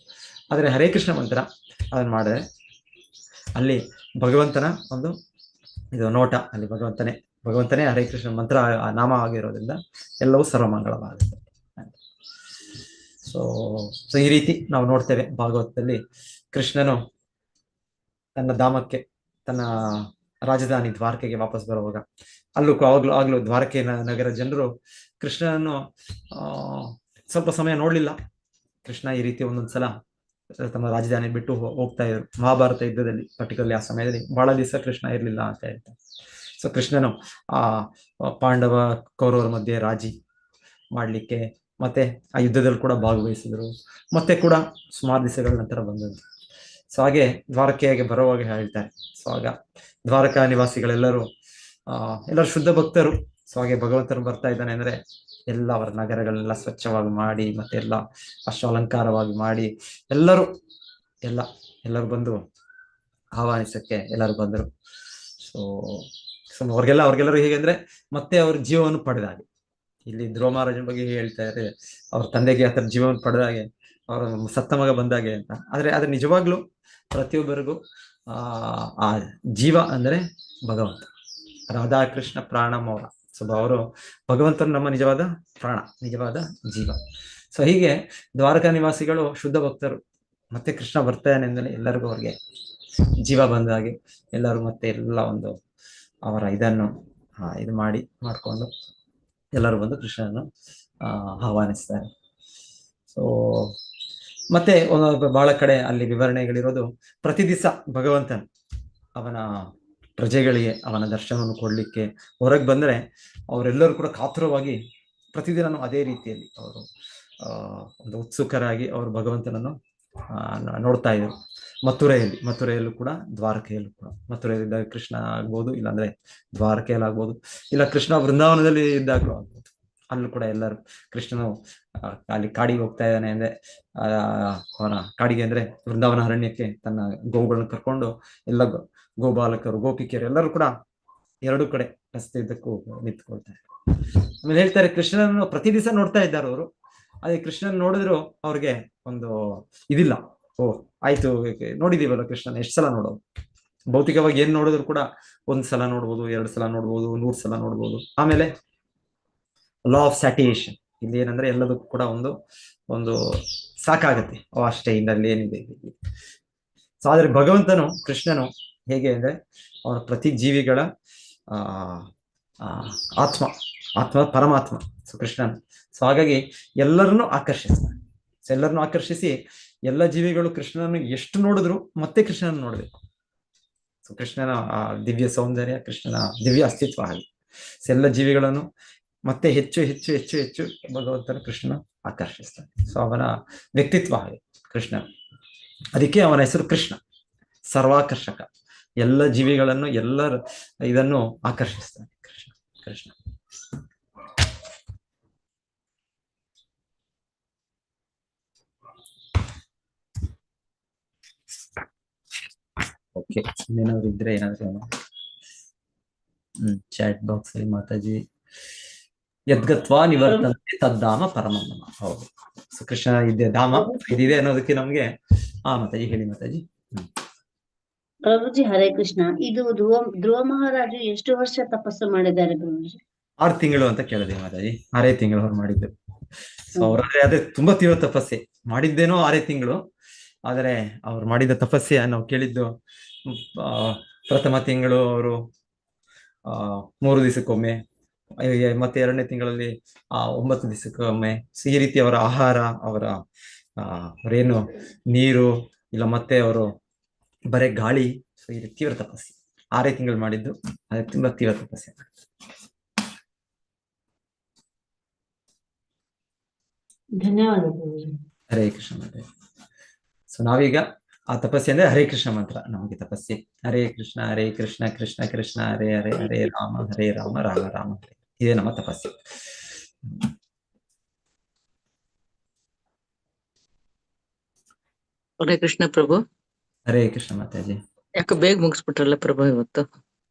ಆದರೆ ಹರೇ ಕೃಷ್ಣ ಮಂತ್ರ ಅದನ್ನ ಮಾಡಿದ್ರೆ ಅಲ್ಲಿ ಭಗವಂತನ ಒಂದು ಇದು ನೋಟ, ಅಲ್ಲಿ ಭಗವಂತನೇ ಹರೇ ಕೃಷ್ಣ ಮಂತ್ರ ನಾಮ ಆಗಿರೋದ್ರಿಂದ ಎಲ್ಲವೂ ಸರ್ವಮಂಗಳವಾಗುತ್ತೆ. ಸೊ ಈ ರೀತಿ ನಾವು ನೋಡ್ತೇವೆ ಭಾಗವತದಲ್ಲಿ. ಕೃಷ್ಣನು ತನ್ನ ಧಾಮಕ್ಕೆ, ತನ್ನ ರಾಜಧಾನಿ ದ್ವಾರಕೆಗೆ ವಾಪಸ್ ಬರುವಾಗ ಆಗ್ಲೂ ದ್ವಾರಕೆ ನಗರ ಜನರು ಕೃಷ್ಣನನ್ನು ಸ್ವಲ್ಪ ಸಮಯ ನೋಡ್ಲಿಲ್ಲ. ಕೃಷ್ಣ ಈ ರೀತಿ ಒಂದೊಂದ್ಸಲ ತಮ್ಮ ರಾಜಧಾನಿ ಬಿಟ್ಟು ಹೋಗ್ತಾ ಇದ್ರು. ಮಹಾಭಾರತ ಯುದ್ಧದಲ್ಲಿ ಪರ್ಟಿಕ್ಯುಲರ್ಲಿ ಆ ಸಮಯದಲ್ಲಿ ಬಹಳ ದಿವಸ ಕೃಷ್ಣ ಇರ್ಲಿಲ್ಲ ಅಂತ ಹೇಳ್ತಾರೆ. ಸೊ ಕೃಷ್ಣನು ಪಾಂಡವ ಕೌರವರ ಮಧ್ಯೆ ರಾಜಿ ಮಾಡ್ಲಿಕ್ಕೆ ಮತ್ತೆ ಆ ಯುದ್ಧದಲ್ಲಿ ಕೂಡ ಭಾಗವಹಿಸಿದ್ರು. ಮತ್ತೆ ಕೂಡ ಸುಮಾರು ದಿವಸಗಳ ನಂತರ ಬಂದದ್ದು. ಸೊ ಹಾಗೆ ದ್ವಾರಕೆಗೆ ಬರುವಾಗ ಹೇಳ್ತಾರೆ. ಸೊ ಆಗ ದ್ವಾರಕಾ ನಿವಾಸಿಗಳೆಲ್ಲರೂ ಶುದ್ಧ ಭಕ್ತರು. ಸೊ ಹಾಗೆ ಭಗವಂತನು ಬರ್ತಾ ಇದ್ದಾನೆ ಅಂದ್ರೆ ಎಲ್ಲ ಅವರ ನಗರಗಳೆಲ್ಲ ಸ್ವಚ್ಛವಾಗಿ ಮಾಡಿ, ಮತ್ತೆ ಎಲ್ಲ ಅಷ್ಟು ಅಲಂಕಾರವಾಗಿ ಮಾಡಿ ಎಲ್ಲರೂ ಬಂದು ಆಹ್ವಾನಿಸಕ್ಕೆ ಎಲ್ಲರೂ ಬಂದರು. ಸೊ ಅವ್ರಿಗೆಲ್ಲರೂ ಹೇಗೆ ಅಂದ್ರೆ ಮತ್ತೆ ಅವ್ರ ಜೀವವನ್ನು ಪಡೆದ ಹಾಗೆ. ಇಲ್ಲಿ ಧ್ರುವ ಮಹಾರಾಜನ ಬಗ್ಗೆ ಹೇಳ್ತಾ ಇದ್ದಾರೆ, ಅವ್ರ ತಂದೆಗೆ ಆತರ ಜೀವವನ್ನು ಪಡೆದ ಹಾಗೆ, ಅವರ ಸತ್ತ ಮಗ ಬಂದಾಗೆ ಅಂತ. ಆದ್ರೆ ನಿಜವಾಗ್ಲೂ ಪ್ರತಿಯೊಬ್ಬರಿಗೂ ಆ ಜೀವ ಅಂದ್ರೆ ಭಗವಂತ, ರಾಧಾಕೃಷ್ಣ ಪ್ರಾಣ ಮೌರ. ಸೊ ಅವರು ಭಗವಂತನು ನಮ್ಮ ನಿಜವಾದ ಪ್ರಾಣ, ನಿಜವಾದ ಜೀವ. ಸೊ ಹೀಗೆ ದ್ವಾರಕಾ ನಿವಾಸಿಗಳು ಶುದ್ಧ ಭಕ್ತರು. ಮತ್ತೆ ಕೃಷ್ಣ ಬರ್ತಾನೆ ಅಂದ್ರೆ ಎಲ್ಲರಿಗೂ ಅವ್ರಿಗೆ ಜೀವ ಬಂದ ಹಾಗೆ, ಎಲ್ಲರೂ ಮತ್ತೆ ಎಲ್ಲ ಒಂದು ಅವರ ಇದನ್ನು ಮಾಡ್ಕೊಂಡು ಎಲ್ಲರೂ ಬಂದು ಕೃಷ್ಣನನ್ನು ಆಹ್ವಾನಿಸ್ತಾರೆ. ಸೊ ಮತ್ತೆ ಬಹಳ ಕಡೆ ಅಲ್ಲಿ ವಿವರಣೆಗಳಿರೋದು, ಪ್ರತಿ ದಿವಸ ಭಗವಂತನ್ ಅವನ ಪ್ರಜೆಗಳಿಗೆ ಅವನ ದರ್ಶನವನ್ನು ಕೊಡ್ಲಿಕ್ಕೆ ಹೊರಗೆ ಬಂದ್ರೆ ಅವರೆಲ್ಲರೂ ಕೂಡ ಕಾತುರವಾಗಿ ಪ್ರತಿದಿನ ಅದೇ ರೀತಿಯಲ್ಲಿ ಅವರು ಒಂದು ಉತ್ಸುಕರಾಗಿ ಅವರು ಭಗವಂತನನ್ನು ನೋಡ್ತಾ ಇದ್ರು. ಮಥುರೆಯಲ್ಲೂ ಕೂಡ, ದ್ವಾರಕೆಯಲ್ಲೂ ಕೂಡ. ಮಥುರೆಯಲ್ಲಿದ್ದಾಗ ಕೃಷ್ಣ ಆಗ್ಬೋದು, ಇಲ್ಲಾಂದ್ರೆ ದ್ವಾರಕೆಯಲ್ಲಿ ಆಗ್ಬೋದು, ಇಲ್ಲ ಕೃಷ್ಣ ವೃಂದಾವನದಲ್ಲಿ ಇದ್ದಾಗಲೂ ಆಗ್ಬೋದು. ಅಲ್ಲೂ ಕೂಡ ಎಲ್ಲರೂ ಕೃಷ್ಣನು ಅಲ್ಲಿ ಕಾಡಿಗೆ ಹೋಗ್ತಾ ಇದ್ದಾನೆ ಅಂದ್ರೆ ಅವನ ಕಾಡಿಗೆ ಅಂದ್ರೆ ವೃಂದಾವನ ಅರಣ್ಯಕ್ಕೆ ತನ್ನ ಗೋವುಗಳನ್ನ ಕರ್ಕೊಂಡು ಎಲ್ಲ ಗೋಪಾಲಕರು, ಗೋಪಿಕೆಯರು ಎಲ್ಲರೂ ಕೂಡ ಎರಡೂ ಕಡೆ ರಸ್ತೆ ಇದ್ದಕ್ಕೂ ನಿಂತ್ಕೊಳ್ತಾರೆ. ಆಮೇಲೆ ಹೇಳ್ತಾರೆ, ಕೃಷ್ಣನನ್ನು ಪ್ರತಿ ದಿವಸ ನೋಡ್ತಾ ಇದ್ದಾರೆ ಅವರು. ಅದೇ ಕೃಷ್ಣನ್ ನೋಡಿದ್ರು ಅವ್ರಿಗೆ ಒಂದು ಇದಿಲ್ಲ. ಆಯ್ತು, ನೋಡಿದೀವಲ್ಲ ಕೃಷ್ಣನ್ ಎಷ್ಟು ಸಲ ನೋಡೋದು. ಭೌತಿಕವಾಗಿ ಏನ್ ನೋಡಿದ್ರು ಕೂಡ 1 ಸಲ ನೋಡ್ಬೋದು, 2 ಸಲ ನೋಡ್ಬೋದು, 100 ಸಲ ನೋಡ್ಬೋದು. ಆಮೇಲೆ ಲಾ ಆಫ್ ಸ್ಯಾಟಿಯೇಷನ್ ಇಲ್ಲಿ ಏನಂದ್ರೆ ಎಲ್ಲದಕ್ಕೂ ಕೂಡ ಒಂದು ಸಾಕಾಗತ್ತೆ, ಅಷ್ಟೇ, ಇನ್ನಲ್ಲಿ ಏನಿದೆ. ಸೊ ಆದ್ರೆ ಭಗವಂತನು, ಕೃಷ್ಣನು ಹೇಗೆ ಅಂದ್ರೆ ಅವನ ಪ್ರತಿ ಜೀವಿಗಳ ಆತ್ಮ ಪರಮಾತ್ಮ. ಸೊ ಕೃಷ್ಣನ್ ಸೊ ಹಾಗಾಗಿ ಎಲ್ಲರನ್ನೂ ಆಕರ್ಷಿಸ್ತಾನೆ. ಸೊ ಎಲ್ಲರನ್ನೂ ಆಕರ್ಷಿಸಿ ಎಲ್ಲ ಜೀವಿಗಳು ಕೃಷ್ಣನನ್ನು ಎಷ್ಟು ನೋಡಿದ್ರು ಮತ್ತೆ ಕೃಷ್ಣನ ನೋಡ್ಬೇಕು. ಸೊ ಕೃಷ್ಣನ ದಿವ್ಯ ಸೌಂದರ್ಯ, ಕೃಷ್ಣನ ದಿವ್ಯ ಅಸ್ತಿತ್ವ ಹಾಗೆ. ಸೊ ಎಲ್ಲ ಜೀವಿಗಳನ್ನು ಮತ್ತೆ ಹೆಚ್ಚು ಹೆಚ್ಚು ಹೆಚ್ಚು ಹೆಚ್ಚು ಭಗವಂತನ ಕೃಷ್ಣ ಆಕರ್ಷಿಸ್ತಾನೆ. ಸೊ ಅವನ ವ್ಯಕ್ತಿತ್ವ ಹಾಗೆ ಕೃಷ್ಣ. ಅದಕ್ಕೆ ಅವನ ಹೆಸರು ಕೃಷ್ಣ, ಸರ್ವಾಕರ್ಷಕ. ಎಲ್ಲ ಜೀವಿಗಳನ್ನು, ಎಲ್ಲರ ಇದನ್ನು ಆಕರ್ಷಿಸ್ತಾನೆ ಕೃಷ್ಣ. ಓಕೆ, ಇನ್ನೇನಾದ್ರು ಇದ್ರೆ ಏನಾದ್ರು ಚಾಟ್ ಬಾಕ್ಸ್ ಅಲ್ಲಿ ಮಾತಾಜಿ ಯದ್ಗತ್ವಾ ನಿವರ್ತಂತೆ ತದ್ದಾಮ ಪರಮಂ ನಮಃ. ಹೌದು, ಸೊ ಕೃಷ್ಣ ಇದ್ದೆ ಧಾಮ ಇದಿದೆ ಅನ್ನೋದಕ್ಕೆ ನಮ್ಗೆ ಮಾತಾಜಿ ಹೇಳಿ ಮಾತಾಜಿ. ಪ್ರಭುಜಿ ಹರೇ ಕೃಷ್ಣ. ಇದು ಧ್ರುವ ಮಹಾರಾಜು ಎಷ್ಟು ವರ್ಷ ತಪಸ್ಸು ಮಾಡಿದ್ದಾರೆ ಪ್ರಭುಜಿ? 6 ತಿಂಗಳು ಅಂತ ಕೇಳಿದೆ ಮಾತಾಜಿ. 6 ತಿಂಗಳು ಅವ್ರು ಮಾಡಿದ್ದು. ಸೊ ಅವ್ರಾದ್ರೆ ಅದೇ ತುಂಬಾ ತೀವ್ರ ತಪಸ್ಸೆ ಮಾಡಿದ್ದೇನೋ 6 ತಿಂಗಳು. ಆದರೆ ಅವ್ರು ಮಾಡಿದ ತಪಸ್ಸೆ ನಾವು ಕೇಳಿದ್ದು ಪ್ರಥಮ ತಿಂಗಳು ಅವರು 3 ದಿವಸಕ್ಕೊಮ್ಮೆ, ಮತ್ತೆ 2ನೇ ತಿಂಗಳಲ್ಲಿ 9 ದಿವಸಕ್ಕೊಮ್ಮೆ. ಈ ರೀತಿ ಅವರ ಆಹಾರ, ಅವರೇನು ನೀರು ಇಲ್ಲ, ಮತ್ತೆ ಅವರು ಬರೇ ಗಾಳಿ. ಸೊ ಈ ರೀತಿ ತೀವ್ರ ತಪಸ್ಸೆ 6 ತಿಂಗಳು ಮಾಡಿದ್ದು. ಅದೇ ತುಂಬಾ ತೀವ್ರ ತಪಸ್ಸೆ. ಧನ್ಯವಾದ. ಹರೇ ಕೃಷ್ಣ ಮಂತ್ರ. ಸೊ ನಾವೀಗ ಆ ತಪಸ್ಸೆ ಅಂದ್ರೆ ಹರೇ ಕೃಷ್ಣ ಮಂತ್ರ ನಮಗೆ ತಪಸ್ಸೆ. ಹರೇ ಕೃಷ್ಣ ಕೃಷ್ಣ ಕೃಷ್ಣ ಹರೇ ಹರೇ, ಹರೇ ರಾಮ ರಾಮ ರಾಮ ಹರೇ. ಇದೇ ನಮ್ಮ ತಪಸ್ಸೆ. ಹರೇ ಕೃಷ್ಣ ಪ್ರಭು. ಹರೇ ಕೃಷ್ಣ ಮಾತಾಜಿ. ಯಾಕೆ ಬೇಗ ಮುಗಿಸ್ಬಿಟ್ರಲ್ಲ ಪ್ರಭು ಇವತ್ತು?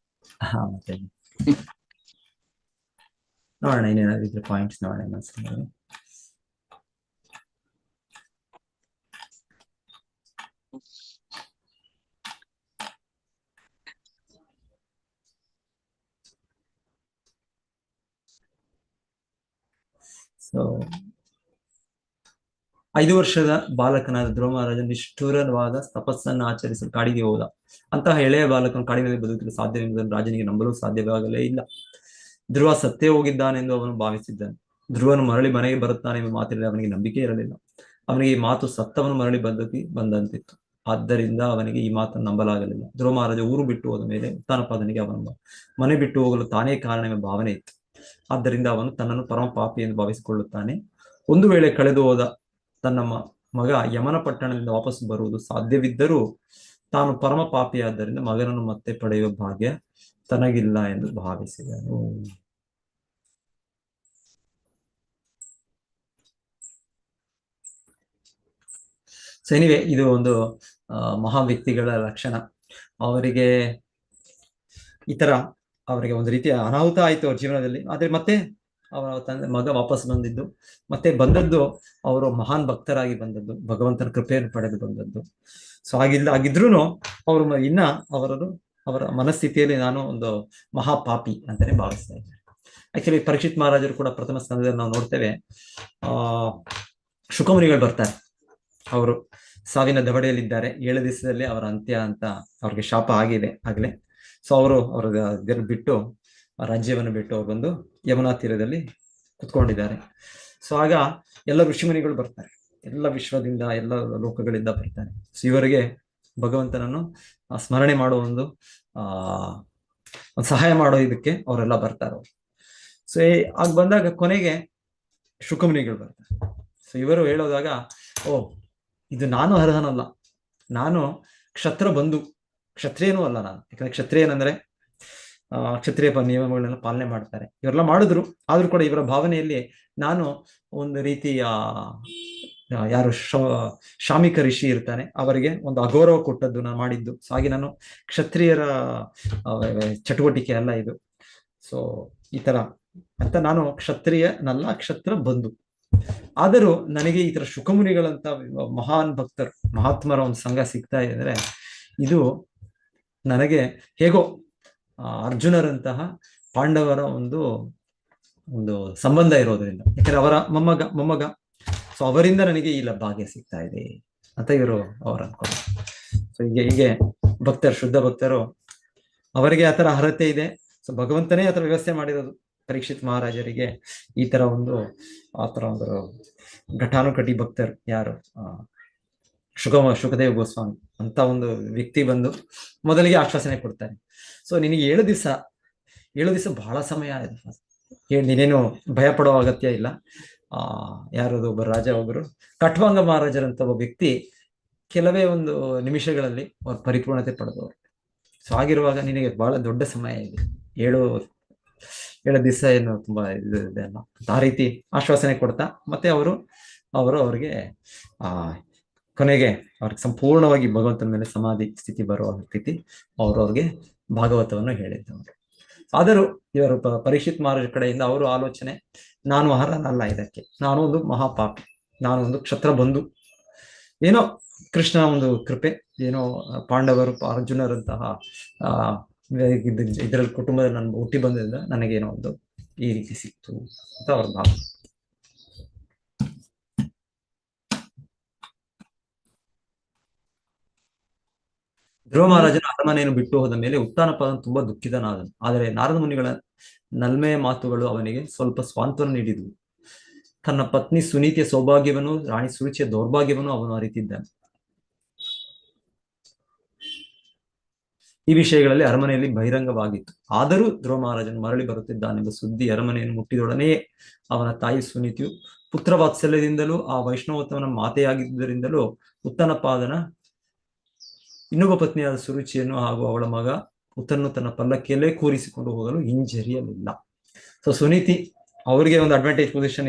ಹಾ ಮಾತಾಜಿ, ನೋಡೋಣ ಇನ್ನೇನಾದ್ರು ಇದ್ರೆ ಪಾಯಿಂಟ್ಸ್ ನೋಡೋಣ ಮನಸ್ಸಿನಲ್ಲಿ. ಸೊ 5 ವರ್ಷದ ಬಾಲಕನಾದ ಧ್ರುವ ಮಹಾರಾಜ ನಿಷ್ಠುರವಾದ ತಪಸ್ಸನ್ನು ಆಚರಿಸಲು ಕಾಡಿಗೆ ಹೋದ. ಅಂತಹ ಎಳೆಯ ಬಾಲಕನು ಕಾಡಿನಲ್ಲಿ ಬದುಕಲು ಸಾಧ್ಯವೆಂಬುದನ್ನು ರಾಜನಿಗೆ ನಂಬಲು ಸಾಧ್ಯವಾಗಲೇ ಇಲ್ಲ. ಧ್ರುವ ಸತ್ತೇ ಹೋಗಿದ್ದಾನೆಂದು ಅವನು ಭಾವಿಸಿದ್ದನು. ಧ್ರುವನು ಮರಳಿ ಮನೆಗೆ ಬರುತ್ತಾನೆ ಎಂಬ ಮಾತಿನಲ್ಲಿ ಅವನಿಗೆ ನಂಬಿಕೆ ಇರಲಿಲ್ಲ. ಅವನಿಗೆ ಈ ಮಾತು ಸತ್ತವನು ಮರಳಿ ಬಂದಂತಿತ್ತು. ಆದ್ದರಿಂದ ಅವನಿಗೆ ಈ ಮಾತನ್ನು ನಂಬಲಾಗಲಿಲ್ಲ. ಧ್ರುವ ಮಹಾರಾಜ ಊರು ಬಿಟ್ಟು ಹೋದ ಮೇಲೆ ಉತ್ಥಾನಪಾದನಿಗೆ ಅವನ ಮನೆ ಬಿಟ್ಟು ಹೋಗಲು ತಾನೇ ಕಾರಣ ಎಂಬ ಭಾವನೆ ಇತ್ತು. ಆದ್ದರಿಂದ ಅವನು ತನ್ನನ್ನು ಪರಮ ಪಾಪಿ ಎಂದು ಭಾವಿಸಿಕೊಳ್ಳುತ್ತಾನೆ. ಒಂದು ವೇಳೆ ಕಳೆದು ಹೋದ ತನ್ನ ಮಗ ಯಮನ ಪಟ್ಟಣದಿಂದ ವಾಪಸ್ ಬರುವುದು ಸಾಧ್ಯವಿದ್ದರೂ ತಾನು ಪರಮ ಪಾಪಿಯಾದ್ದರಿಂದ ಮಗನನ್ನು ಮತ್ತೆ ಪಡೆಯುವ ಭಾಗ್ಯ ತನಗಿಲ್ಲ ಎಂದು ಭಾವಿಸಿದನು. ಸೊ ಎನಿವೆ, ಇದು ಒಂದು ಮಹಾ ವ್ಯಕ್ತಿಗಳ ಲಕ್ಷಣ. ಅವರಿಗೆ ಈ ತರ ಅವರಿಗೆ ಒಂದು ರೀತಿಯ ಅನಾಹುತ ಆಯ್ತು ಅವ್ರ ಜೀವನದಲ್ಲಿ. ಆದ್ರೆ ಮತ್ತೆ ಅವರ ತಂದೆ ಮಗ ವಾಪಸ್ ಬಂದಿದ್ದು, ಮತ್ತೆ ಬಂದದ್ದು ಅವರು ಮಹಾನ್ ಭಕ್ತರಾಗಿ ಬಂದದ್ದು, ಭಗವಂತನ ಕೃಪೆಯನ್ನು ಪಡೆದು ಬಂದದ್ದು. ಸೊ ಆಗಿದ್ರೂ ಅವರು ಅವರ ಮನಸ್ಥಿತಿಯಲ್ಲಿ ನಾನು ಒಂದು ಮಹಾಪಾಪಿ ಅಂತಾನೆ ಭಾವಿಸ್ತಾ ಇದ್ದಾರೆ. ಆಕ್ಚುಲಿ ಪರೀಕ್ಷಿತ್ ಮಹಾರಾಜರು ಕೂಡ ಪ್ರಥಮ ಸ್ಥಾನದಲ್ಲಿ ನಾವು ನೋಡ್ತೇವೆ. ಶುಕಮುನಿಗಳು ಬರ್ತಾರೆ, ಅವರು ಸಾವಿನ ದವಡೆಯಲ್ಲಿದ್ದಾರೆ, 7 ದಿವಸದಲ್ಲಿ ಅವರ ಅಂತ್ಯ ಅಂತ ಅವ್ರಿಗೆ ಶಾಪ ಆಗಿದೆ ಆಗ್ಲೇ. ಸೊ ಅವರ ಬಿಟ್ಟು ರಾಜ್ಯವನ್ನು ಬಿಟ್ಟು ಅವ್ರು ಬಂದು ಯಮುನಾ ತೀರದಲ್ಲಿ ಕುತ್ಕೊಂಡಿದ್ದಾರೆ. ಸೊ ಆಗ ಎಲ್ಲ ಋಷಿಮುನಿಗಳು ಬರ್ತಾರೆ, ಎಲ್ಲ ವಿಶ್ವದಿಂದ, ಎಲ್ಲ ಲೋಕಗಳಿಂದ ಬರ್ತಾರೆ. ಸೊ ಇವರಿಗೆ ಭಗವಂತನನ್ನು ಸ್ಮರಣೆ ಮಾಡುವ ಒಂದು ಸಹಾಯ ಮಾಡೋ ಇದಕ್ಕೆ ಅವರೆಲ್ಲ ಬರ್ತಾರೆ. ಸೊ ಆಗ ಬಂದಾಗ ಕೊನೆಗೆ ಶುಕಮುನಿಗಳು ಬರ್ತಾರೆ. ಸೊ ಇವರು ಹೇಳೋದಾಗ, ಇದು ನಾನು ಅರ್ಹನಲ್ಲ, ನಾನು ಕ್ಷತ್ರಿಯನೂ ಅಲ್ಲ ನಾನು. ಯಾಕಂದ್ರೆ ಕ್ಷತ್ರಿಯನಂದ್ರೆ ಕ್ಷತ್ರಿಯ ನಿಯಮಗಳನ್ನೆಲ್ಲ ಪಾಲನೆ ಮಾಡ್ತಾರೆ, ಇವರೆಲ್ಲ ಮಾಡಿದ್ರು. ಆದ್ರೂ ಕೂಡ ಇವರ ಭಾವನೆಯಲ್ಲಿ ನಾನು ಒಂದು ರೀತಿಯ ಯಾರು ಶಾಮಿಕ ಋಷಿ ಇರ್ತಾನೆ ಅವರಿಗೆ ಒಂದು ಅಗೌರವ ಕೊಟ್ಟದ್ದು ನಾನು ಮಾಡಿದ್ದು. ಸೊ ಹಾಗೆ ನಾನು ಕ್ಷತ್ರಿಯರ ಚಟುವಟಿಕೆ ಅಲ್ಲ ಇದು. ಸೊ ಈ ತರ ಅಂತ ನಾನು ಕ್ಷತ್ರಿಯನಲ್ಲ, ಕ್ಷತ್ರ ಬಂಧು. ಆದರೂ ನನಗೆ ಈ ತರ ಶುಕಮುನಿಗಳಂತ ಮಹಾನ್ ಭಕ್ತರು, ಮಹಾತ್ಮರ ಒಂದು ಸಂಘ ಸಿಗ್ತಾ ಇದ್ರೆ ಇದು ನನಗೆ ಹೇಗೋ ಅರ್ಜುನರಂತಹ ಪಾಂಡವರ ಒಂದು ಸಂಬಂಧ ಇರೋದ್ರಿಂದ, ಯಾಕಂದ್ರೆ ಅವರ ಮೊಮ್ಮಗ ಸೊ ಅವರಿಂದ ನನಗೆ ಈ ಭಾಗ್ಯ ಸಿಗ್ತಾ ಇದೆ ಅಂತ ಇವರು ಅವ್ರು ಅನ್ಕೊಂಡು. ಸೊ ಹೀಗೆ ಭಕ್ತರು, ಶುದ್ಧ ಭಕ್ತರು, ಅವರಿಗೆ ಆತರ ಅರ್ಹತೆ ಇದೆ. ಸೊ ಭಗವಂತನೇ ಆತರ ವ್ಯವಸ್ಥೆ ಮಾಡಿರೋದು ಪರೀಕ್ಷಿತ್ ಮಹಾರಾಜರಿಗೆ. ಈ ತರ ಆತರ ಒಂದು ಘಟಾನುಘಟಿ ಭಕ್ತರು ಯಾರು, ಶುಕದೇವ ಗೋಸ್ವಾಮಿ ಅಂತ ಒಂದು ವ್ಯಕ್ತಿ ಬಂದು ಮೊದಲಿಗೆ ಆಶ್ವಾಸನೆ ಕೊಡ್ತಾರೆ. ಸೊ ನಿನಗೆ 7 ದಿವಸ ಬಹಳ ಸಮಯ ಆಯ್ತು, ನೀನೇನು ಭಯ ಪಡೋ ಅಗತ್ಯ ಇಲ್ಲ. ಯಾರದು ಒಬ್ಬರು ರಾಜ, ಒಬ್ಬರು ಕಟ್ವಾಂಗ ಮಹಾರಾಜರಂತ ಒಬ್ಬ ವ್ಯಕ್ತಿ ಕೆಲವೇ ಒಂದು ನಿಮಿಷಗಳಲ್ಲಿ ಅವ್ರ ಪರಿಪೂರ್ಣತೆ ಪಡೆದವರು. ಸೊ ಆಗಿರುವಾಗ ನಿನಗೆ ಬಹಳ ದೊಡ್ಡ ಸಮಯ ಇದೆ, 7 ದಿವಸ ಏನು ತುಂಬಾ ಇದೆ ಅಲ್ಲ. ಆ ರೀತಿ ಆಶ್ವಾಸನೆ ಕೊಡ್ತಾ ಮತ್ತೆ ಅವ್ರಿಗೆ ಕೊನೆಗೆ ಅವ್ರಿಗೆ ಸಂಪೂರ್ಣವಾಗಿ ಭಗವಂತನ ಮೇಲೆ ಸಮಾಧಿ ಸ್ಥಿತಿ ಬರುವ ಸ್ಥಿತಿ ಅವ್ರಿಗೆ ಭಾಗವತವನ್ನು ಹೇಳಿದ್ದವರು. ಆದರೂ ಇವರು ಪರೀಕ್ಷಿತ್ ಮಹಾರಾಜ ಕಡೆಯಿಂದ ಅವರು ಆಲೋಚನೆ, ನಾನು ಅರ್ಹನಲ್ಲ ಇದಕ್ಕೆ, ನಾನು ಒಂದು ಮಹಾಪಾಪಿ, ನಾನು ಒಂದು ಕ್ಷತ್ರ ಬಂಧು, ಏನೋ ಕೃಷ್ಣ ಒಂದು ಕೃಪೆ, ಏನೋ ಪಾಂಡವರು ಅರ್ಜುನರಂತಹ ಇದರಲ್ಲಿ ಕುಟುಂಬದಲ್ಲಿ ನಾನು ಹುಟ್ಟಿ ಬಂದ್ರಿಂದ ನನಗೇನೋ ಒಂದು ಈ ರೀತಿ ಸಿಕ್ತು ಅಂತ ಅವ್ರ ಭಾವ. ಧ್ರುವ ಮಹಾರಾಜನ ಅರಮನೆಯನ್ನು ಬಿಟ್ಟು ಹೋದ ಮೇಲೆ ಉತ್ಥಾನಪಾದನು ತುಂಬಾ ದುಃಖಿತನಾದನು. ಆದರೆ ನಾರದ ಮುನಿಗಳ ನಲ್ಮೆಯ ಮಾತುಗಳು ಅವನಿಗೆ ಸ್ವಲ್ಪ ಸ್ವಾಂತವನ್ನು ನೀಡಿದವು. ತನ್ನ ಪತ್ನಿ ಸುನೀತಿಯ ಸೌಭಾಗ್ಯವನ್ನು, ರಾಣಿ ಸುರುಚಿಯ ದೌರ್ಭಾಗ್ಯವನ್ನು ಅವನು ಅರಿತಿದ್ದಾನೆ. ಈ ವಿಷಯಗಳಲ್ಲಿ ಅರಮನೆಯಲ್ಲಿ ಬಹಿರಂಗವಾಗಿತ್ತು. ಆದರೂ ಧ್ರುವ ಮಹಾರಾಜನು ಮರಳಿ ಬರುತ್ತಿದ್ದಾನೆಂಬ ಸುದ್ದಿ ಅರಮನೆಯನ್ನು ಮುಟ್ಟಿದೊಡನೆಯೇ ಅವನ ತಾಯಿ ಸುನೀತಿಯು ಪುತ್ರ ವಾತ್ಸಲ್ಯದಿಂದಲೂ ಆ ವೈಷ್ಣವೋತ್ತಮನ ಮಾತೆಯಾಗಿದ್ದರಿಂದಲೂ ಉತ್ತನಪಾದನ ಇನ್ನೊಬ್ಬ ಪತ್ನಿಯಾದ ಸುರುಚಿಯನ್ನು ಹಾಗೂ ಅವಳ ಮಗ ಉತ್ತನ್ನು ತನ್ನ ಪಲ್ಲಕ್ಕಿಯಲ್ಲೇ ಕೂರಿಸಿಕೊಂಡು ಹೋಗಲು ಹಿಂಜರಿಯಲಿಲ್ಲ. ಸೊ ಸುನೀತಿ ಅವರಿಗೆ ಒಂದು ಅಡ್ವಾಂಟೇಜ್ ಪೊಸಿಷನ್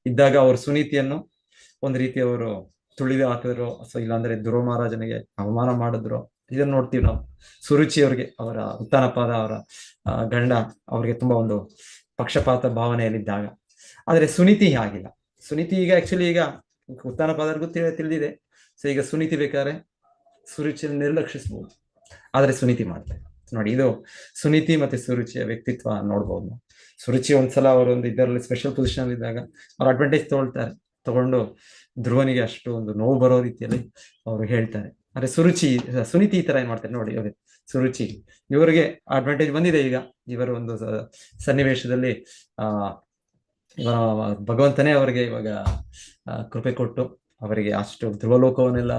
ಇದ್ದಾಗ ಅವರು ಸುನೀತಿಯನ್ನು ಒಂದು ರೀತಿ ಅವರು ತುಳಿದು ಹಾಕಿದ್ರು, ಸೊ ಇಲ್ಲಾಂದ್ರೆ ಧ್ರುವ ಮಹಾರಾಜನಿಗೆ ಅವಮಾನ ಮಾಡಿದ್ರು. ಇದನ್ನು ನೋಡ್ತೀವಿ ನಾವು. ಸುರುಚಿ ಅವ್ರಿಗೆ, ಅವರ ಉತ್ಥಾನಪಾದ ಅವರ ಗಂಡ ಅವ್ರಿಗೆ ತುಂಬಾ ಒಂದು ಪಕ್ಷಪಾತ ಭಾವನೆಯಲ್ಲಿದ್ದಾಗ. ಆದ್ರೆ ಸುನೀತಿ ಹಾಗಿಲ್ಲ. ಸುನೀತಿ ಈಗ ಆಕ್ಚುಲಿ ಈಗ ಉತ್ಥಾನಪಾದರಿಗೂ ತಿಳಿದಿದೆ. ಸೊ ಈಗ ಸುನೀತಿ ಬೇಕಾದ್ರೆ ಸುರುಚಿಯನ್ನು ನಿರ್ಲಕ್ಷಿಸಬಹುದು, ಆದ್ರೆ ಸುನೀತಿ ಮಾಡ್ತಾರೆ. ನೋಡಿ, ಇದು ಸುನೀತಿ ಮತ್ತೆ ಸುರುಚಿಯ ವ್ಯಕ್ತಿತ್ವ ನೋಡ್ಬೋದು. ಸುರುಚಿ ಒಂದ್ಸಲ ಅವರು ಒಂದು ಇದರಲ್ಲಿ ಸ್ಪೆಷಲ್ ಪೊಸಿಷನ್ ಅಲ್ಲಿ ಇದ್ದಾಗ ಅವ್ರು ಅಡ್ವಾಂಟೇಜ್ ತಗೊಂಡು ಧ್ರುವನಿಗೆ ಅಷ್ಟು ಒಂದು ನೋವು ಬರೋ ರೀತಿಯಲ್ಲಿ ಅವರು ಹೇಳ್ತಾರೆ. ಆದ್ರೆ ಸುನೀತಿ ಈ ತರ ಏನ್ ಮಾಡ್ತಾರೆ ನೋಡಿ. ಸುರುಚಿ ಇವರಿಗೆ ಅಡ್ವಾಂಟೇಜ್ ಬಂದಿದೆ. ಈಗ ಇವರ ಒಂದು ಸನ್ನಿವೇಶದಲ್ಲಿ ಭಗವಂತನೇ ಅವರಿಗೆ ಇವಾಗ ಕೃಪೆ ಕೊಟ್ಟು ಅವರಿಗೆ ಅಷ್ಟು ಧ್ರುವಲೋಕವನ್ನೆಲ್ಲ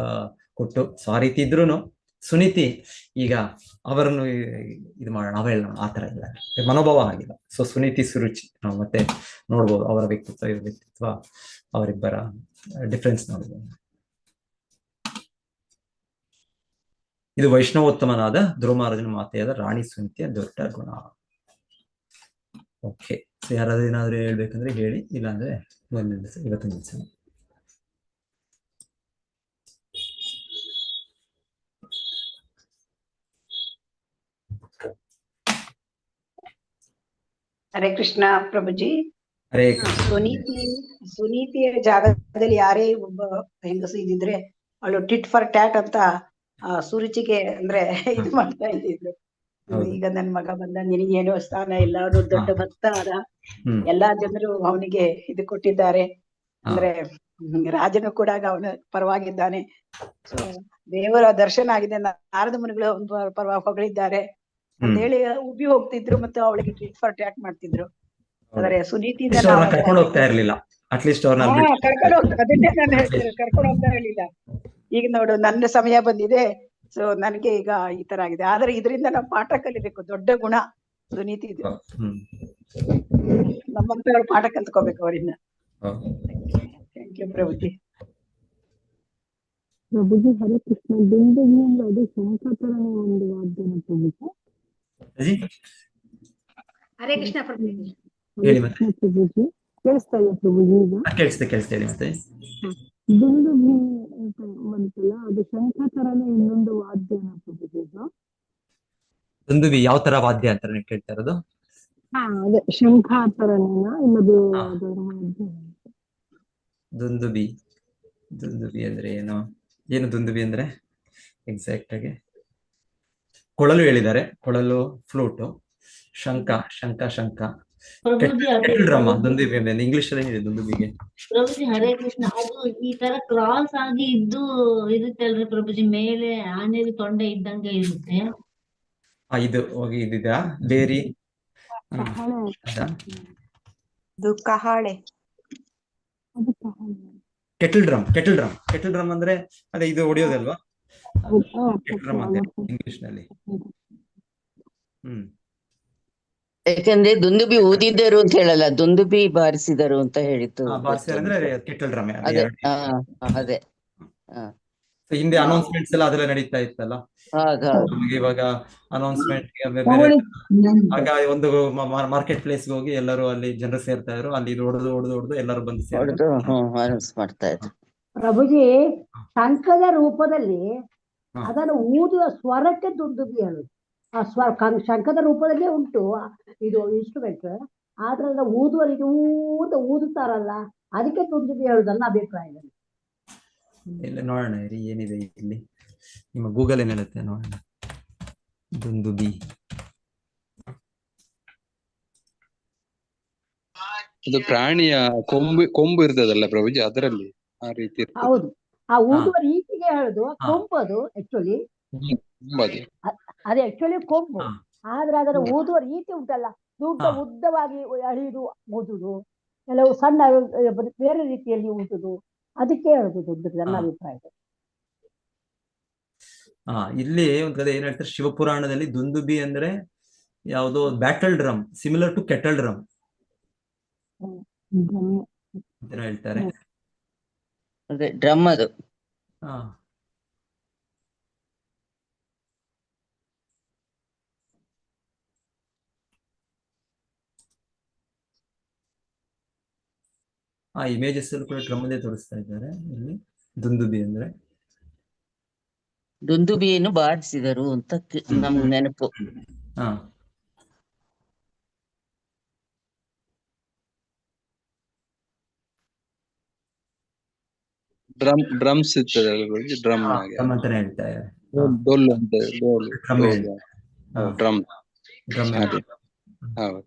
ಕೊಟ್ಟು, ಸೊ ಆ ರೀತಿ ಇದ್ರುನು ಸುನೀತಿ ಈಗ ಅವರನ್ನು ಇದು ಮಾಡೋಣ ಅವೇಳೋಣ ಆ ತರ ಇಲ್ಲ, ಮನೋಭಾವ ಆಗಿಲ್ಲ. ಸೊ ಸುನೀತಿ ಸುರುಚಿ ನಾವು ಮತ್ತೆ ನೋಡ್ಬೋದು ಅವರ ವ್ಯಕ್ತಿತ್ವ ಅವರಿಬ್ಬರ ಡಿಫ್ರೆನ್ಸ್ ನೋಡ್ಬೋದು. ಇದು ವೈಷ್ಣವೋತ್ತಮನಾದ ಧ್ರುವ ಮಹಾರಾಜನ ಮಾತೆಯಾದ ರಾಣಿ ಸುನೀತಿಯ ದೊಡ್ಡ ಗುಣ. ಓಕೆ, ಸೊ ಯಾರಾದ್ರೂ ಏನಾದ್ರು ಹೇಳ್ಬೇಕಂದ್ರೆ ಹೇಳಿ, ಇಲ್ಲಾಂದ್ರೆ ಇವತ್ತು ನಿಲ್ಸೋಣ. ಹರೇ ಕೃಷ್ಣ ಪ್ರಭುಜಿ. ಹರೇ ಸುನೀತಿಯ ಜಾಗದಲ್ಲಿ ಯಾರೇ ಒಬ್ಬ ಹೆಂಗಸು ಇದ್ದಿದ್ರೆ ಅವಳು ಟಿಟ್ ಫಾರ್ ಟ್ಯಾಟ್ ಅಂತ ಸುರುಚಿಗೆ ಅಂದ್ರೆ ಇದು ಮಾಡ್ತಾ ಇದ್ದಿದ್ರು. ಈಗ ನನ್ ಮಗ ಬಂದ, ನಿನಗೇನು ಸ್ಥಾನ ಇಲ್ಲ, ಅವನು ದೊಡ್ಡ ಭಕ್ತ ಆದ, ಎಲ್ಲಾ ಜನರು ಅವನಿಗೆ ಇದು ಕೊಟ್ಟಿದ್ದಾರೆ, ಅಂದ್ರೆ ರಾಜನು ಕೂಡ ಅವನ ಪರವಾಗಿದ್ದಾನೆ. ಸೊ ದೇವರ ದರ್ಶನ ಆಗಿದೆ, ನಾರದ ಮುನಿಗಳು ಪರವಾಗಿ ಹೊಗಳಿದ್ದಾರೆ ಅಂತ ಹೇಳಿ ಉಬ್ಬಿ ಹೋಗ್ತಿದ್ರು ಮತ್ತು ಅವಳಿಗೆ ಟಿಟ್ ಫಾರ್ ಟ್ಯಾಟ್ ಮಾಡ್ತಿದ್ರು. ಆದ್ರೆ ಸುನೀತಿಯಿಂದ ಕರ್ಕೊಂಡು ಹೋಗ್ತಾ ಇರ್ಲಿಲ್ಲ, ಅಟ್ಲೀಸ್ಟ್ ಅದನ್ನೇ ನಾನು ಹೇಳ್ತೇನೆ, ಕರ್ಕೊಂಡು ಹೋಗ್ತಾ ಇರ್ಲಿಲ್ಲ. ಈಗ ನೋಡು, ನನ್ನ ಸಮಯ ಬಂದಿದೆ, ಸೊ ನನಗೆ ಈಗ ಈ ತರ ಆಗಿದೆ. ಆದ್ರೆ ಇದರಿಂದ ನಾವು ಪಾಠ ಕಲಿಬೇಕು. ದೊಡ್ಡ ಗುಣ ಸುನೀತಿ ಇದೆ, ನಮ್ಮಂತವ್ರು ಪಾಠ ಕಲ್ತ್ಕೋಬೇಕು ಅವರಿಂದ. ಥ್ಯಾಂಕ್ ಯು ಪ್ರಭುಜಿ. ಪ್ರಭುಜಿ ಹರೇ ಕೃಷ್ಣ. ದುಂದುಭಿಯಿಂದ ಅದು ಶಂಖತರನೇ ಒಂದು ವಾದ್ಯನ ಪ್ರಭುಜಿ. ಹರೇ ಕೃಷ್ಣ ಪ್ರಭುಜಿ. ಪ್ರಭುಜಿ ಕೇಳಿಸ್ತಾ ಇದೆಯಾ ಪ್ರಭುಜಿ? ಈಗ ಕೇಳಿಸ್ತಾ ಮತ್ತೆ ದುಂದುಭಿ ಬಂತಲ್ಲ, ಅದು ಶಂಖತರನೇ ಇನ್ನೊಂದು ವಾದ್ಯನ ಪ್ರಭುಜಿ. ದುಂದುಭಿ ಯಾವ ತರ ವಾದ್ಯ ಅಂತ ನೀವು ಕೇಳ್ತಾ ಇರೋದು? ಅದೇ ಶಂಖ ತರನೇನಾ ಇಲ್ಲದು? ದುಂದುಭಿ ಅಂದ್ರೆ ಏನು ದುಂದುಭಿ ಅಂದ್ರೆ ಎಕ್ಸಾಕ್ಟ್ ಆಗಿ ಕೊಳಲು ಹೇಳಿದ್ದಾರೆ. ಕೊಳಲು, ಫ್ಲೂಟು, ಶಂಖ ಡ್ರಮ್. ದುಂದುಭಿ ಇಂಗ್ಲಿಷ್ ಅಲ್ಲಿ ಏನಿದೆ ದುಂದುಭಿಗೆ? ಪ್ರಭುಜಿ ಹರೇ ಕೃಷ್ಣ. ಅದು ಈ ತರ ಕ್ರಾಸ್ ಆಗಿ ಇದ್ದು ಇರುತ್ತೆ ಅಲ್ರಿ ಪ್ರಭುಜಿ, ಮೇಲೆ ಆನೆದು ತೊಂಡೆ ಇದ್ದಂಗೆ ಇರುತ್ತೆ. ಇದು ಹೋಗಿ ಇದಿದ ಬೇರಿ ಕಹಾಳೆ. ಕೆಟಲ್ ಡ್ರಮ್ ಅಂದ್ರೆ ಅದೇ ಇದು ಹೊಡಿಯೋದಲ್ವಾ? ಕೆಟಲ್ ಡ್ರಮ್ ಅಂತ ಇಂಗ್ಲಿಷ್ ನಲ್ಲಿ. ಯಾಕಂದ್ರೆ ದುಂದುಬಿ ಊದಿದ್ದರು ಅಂತ ಹೇಳಲ್ಲ, ದುಂದುಬಿ ಬಾರಿಸಿದರು ಅಂತ ಹೇಳಿತ್ತು. ಕೆಟಲ್ ಡ್ರಮ್ ಅದೇ ಹಿಂದೆ ಅನೌನ್ಸ್ಮೆಂಟ್ಸ್ ಎಲ್ಲ ಅದೆಲ್ಲ ನಡೀತಾ ಇತ್ತಲ್ಲ. ಇವಾಗ ಅನೌನ್ಸ್ಮೆಂಟ್ ಆಗ ಒಂದು ಮಾರ್ಕೆಟ್ ಪ್ಲೇಸ್ ಹೋಗಿ ಎಲ್ಲರೂ ಅಲ್ಲಿ ಜನರು ಸೇರ್ತಾ ಇದ್ರು, ಅಲ್ಲಿ ಹೊಡೆದು ಎಲ್ಲರೂ ಬಂದು ಮಾಡ್ತಾ ಇದ್ರು. ಪ್ರಭುಜಿ ಶಂಖದ ರೂಪದಲ್ಲಿ ಅದನ್ನು ಊದುವ ಸ್ವರಕ್ಕೆ ದುಂದುಬಿ ಹೇಳುದು. ಆ ಶಂಖದ ರೂಪದಲ್ಲೇ ಉಂಟು ಇದು ಇನ್ಸ್ಟ್ರೂಮೆಂಟ್, ಆದ್ರೆ ಊದುವ ಊದುತ್ತಾರಲ್ಲ, ಅದಕ್ಕೆ ದುಂದುಬಿ ಹೇಳುದಲ್ಲ ಅಭಿಪ್ರಾಯದಲ್ಲಿ. ಇಲ್ಲ ನೋಡೋಣ ಇರಿ ಏನಿದೆ ಇಲ್ಲಿ. ನಿಮ್ಮ ಗೂಗಲ್ ಏನ್ ಹೇಳುತ್ತೆ ನೋಡೋಣ. ದುಂದುಬಿ ಅದು ಪ್ರಾಣಿಯ ಕೊಂಬು ಇರ್ತದಲ್ಲ ಪ್ರಭುಜಿ, ಅದರಲ್ಲಿ ಆ ರೀತಿ ಇರ್ತದೆ. ಹೌದು, ಆ ಊದುವ ರೀತಿಗೆ ಹೇಳುದು ಕೊಂಬು ಅದು ಆಕ್ಚುಲಿ. ಕೊಂಬದು. ಅದು ಆಕ್ಚುಲಿ ಕೊಂಬು, ಹಾ. ಆದ್ರೆ ಅದರ ಊದುವ ರೀತಿ ಉಂಟಲ್ಲ, ಉದ್ದವಾಗಿ ಅಳಿದು ಊದುದು, ಕೆಲವು ಸಣ್ಣ ಬೇರೆ ರೀತಿಯಲ್ಲಿ ಊದುದು, ಅದಕ್ಕೆ ಹೇಳುದು ದುಂದುಬಿ ನನ್ನ ಅಭಿಪ್ರಾಯ. ಇಲ್ಲಿ ಒಂದ್ ಕಡೆ ಏನ್ ಹೇಳ್ತಾರೆ, ಶಿವಪುರಾಣದಲ್ಲಿ ದುಂದುಬಿ ಅಂದ್ರೆ ಯಾವುದೋ battle drum similar to kettle drum ಅಂತ ಹೇಳ್ತಾರೆ. ಅದೇ ಡ್ರಮ್ ಅದು. ಆ ಇಮೇಜಸ್ ಕೂಡ ಡ್ರಮ್ ಅಲ್ಲೇ ತೋರಿಸ್ತಾ ಇದ್ದಾರೆ. ಇಲ್ಲಿ ದುಂದುಬಿ ಅಂದ್ರೆ ದುಂದುಬಿಯನ್ನು ಬಾರಿಸಿದರು ಅಂತ ನಮ್ಗೆ ನೆನಪು. ಡ್ರಮ್ಸ್ ಇರ್ತದೆ ಡ್ರಮ್ ಅಂತಾನೆ ಹೇಳ್ತಾ ಇದ್ದಾರೆ. ಡೊಳ್ಳು ಅಂತ ಡ್ರಮ್. ಹೌದು.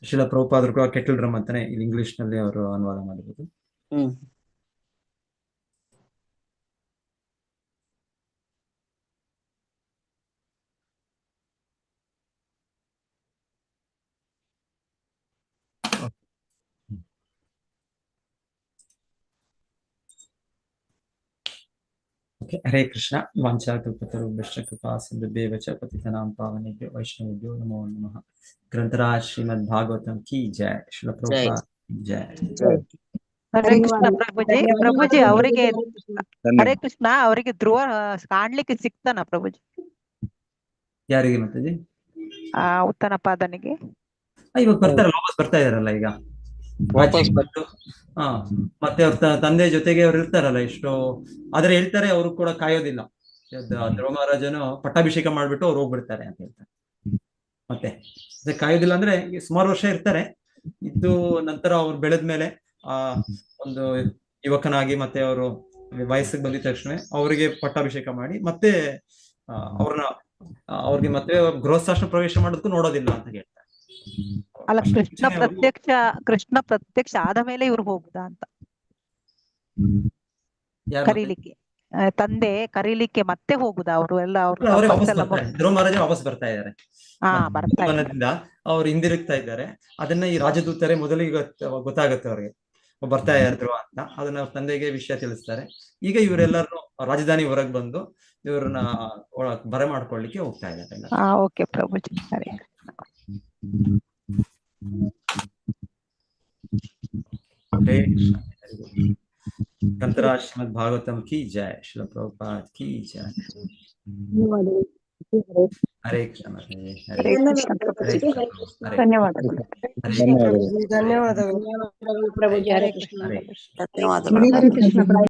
ಶಿಲ ಪ್ರಭುಪಾದರು ಕೂಡ ಕೆಟಲ್ ಡ್ರಮ್ ಅಂತಾನೆ ಇಲ್ಲಿ ಇಂಗ್ಲಿಷ್ ನಲ್ಲಿ ಅವರು ಅನುವಾದ ಮಾಡಿರೋದು. ಹರೇ ಕೃಷ್ಣ. ವಾಂಛಾಕಲ್ಪತರುಭ್ಯಶ್ಚ ಕೃಪಾ ಸಿಂಧುಭ್ಯೇವ ಚ ಪತಿತಾನಾಂ ಪಾವನೇಭ್ಯೋ ವೈಷ್ಣವೇಭ್ಯೋ ನಮೋ ನಮಃ. ಗ್ರಂಥರಾಜ್ ಶ್ರೀಮದ್ ಭಾಗವತಂ ಕಿ ಜೈ. ಶಿಲ ಪ್ರಭುಪಾದ ಕಿ ಜೈ. ಹರೇ ಕೃಷ್ಣ ಪ್ರಭುಜಿ. ಪ್ರಭುಜಿ ಅವರಿಗೆ ಹರೇ ಕೃಷ್ಣ, ಅವರಿಗೆ ಧ್ರುವ ಕಾಣ್ಲಿಕ್ಕೆ ಸಿಕ್ತಾನ ಪ್ರಭುಜಿ? ಯಾರಿಗೆ ಮಾತಾಜಿ? ಉತ್ತನಪಾದನಿಗೆ ಇವಾಗ ಬರ್ತಾರಲ್ಲ, ವಾಪಸ್ ಬರ್ತಾ ಇದಾರಲ್ಲ ಈಗ ವಾಪಸ್ ಬಂದು. ಮತ್ತೆ ಅವ್ರ ತಂದೆ ಜೊತೆಗೆ ಅವ್ರು ಇರ್ತಾರಲ್ಲ ಎಷ್ಟೋ. ಆದ್ರೆ ಹೇಳ್ತಾರೆ ಅವರು ಕೂಡ ಕಾಯೋದಿಲ್ಲ. ಧ್ರುವ ಮಹಾರಾಜನು ಪಟ್ಟಾಭಿಷೇಕ ಮಾಡ್ಬಿಟ್ಟು ಅವ್ರು ಹೋಗ್ಬಿಡ್ತಾರೆ ಅಂತ ಹೇಳ್ತಾರೆ. ಮತ್ತೆ ಕಾಯೋದಿಲ್ಲ ಅಂದ್ರೆ ಸುಮಾರು ವರ್ಷ ಇರ್ತಾರೆ. ಇದ್ದು ನಂತರ ಅವ್ರು ಬೆಳೆದ್ಮೇಲೆ ಒಂದು ಯುವಕನಾಗಿ ಮತ್ತೆ ಅವರು ವಯಸ್ಸಿಗೆ ಬಂದಿದ ತಕ್ಷಣ ಅವರಿಗೆ ಪಟ್ಟಾಭಿಷೇಕ ಮಾಡಿ ಮತ್ತೆ ಅವ್ರಿಗೆ ಮತ್ತೆ ಗೃಹಸ್ಥಾಶ್ರಮ ಪ್ರವೇಶ ಮಾಡೋದಕ್ಕೂ ನೋಡೋದಿಲ್ಲ ಅಂತ ಹೇಳ್ತಾರೆ. ಅಲ್ಲ, ಕೃಷ್ಣ ಪ್ರತ್ಯಕ್ಷ ಆದ ಮೇಲೆ ಇವ್ರು ಹೋಗುದಾ ಅಂತ ಕರೀಲಿಕ್ಕೆ, ತಂದೆ ಕರೀಲಿಕ್ಕೆ ಮತ್ತೆ ಹೋಗುದಾ ಅವರು ಎಲ್ಲ? ಧ್ರುವ ಮಹಾರಾಜ ವಾಪಸ್ ಬರ್ತಾ ಇದ್ದಾರೆ. ಅವ್ರು ಹಿಂದಿರುಗ್ತಾ ಇದ್ದಾರೆ. ಅದನ್ನ ಈ ರಾಜದೂತರೇ ಮೊದಲಿಗೆ ಗೊತ್ತಾಗುತ್ತೆ ಅವ್ರಿಗೆ ಬರ್ತಾ ಇದ್ದಾರೆ ಧ್ರುವ ಅಂತ. ಅದನ್ನ ಅವ್ರ ತಂದೆಗೆ ವಿಷಯ ತಿಳಿಸ್ತಾರೆ. ಈಗ ಇವರೆಲ್ಲರೂ ರಾಜಧಾನಿ ಹೊರಗೆ ಬಂದು ಇವ್ರನ್ನ ಬರಮಾಡ್ಕೊಳ್ಳಿಕ್ಕೆ ಹೋಗ್ತಾ ಇದ್ದಾರೆ. ಓಕೆ ಪ್ರಭುಜಿ. ಹರೇ ಗ್ರಂಥರಾಜ್ ಶ್ರೀಮದ್ ಭಾಗವತಂ ಕಿ ಜೈ. ಶಿಲ ಪ್ರಭುಪಾದ್ ಕಿ ಜೈ. ಹರೇ ಕೃಷ್ಣ. ಧನ್ಯವಾದಗಳು. ಧನ್ಯವಾದಗಳು ಪ್ರಭುಜಿ. ಹರೇ ಕೃಷ್ಣ. ಧನ್ಯವಾದಗಳು.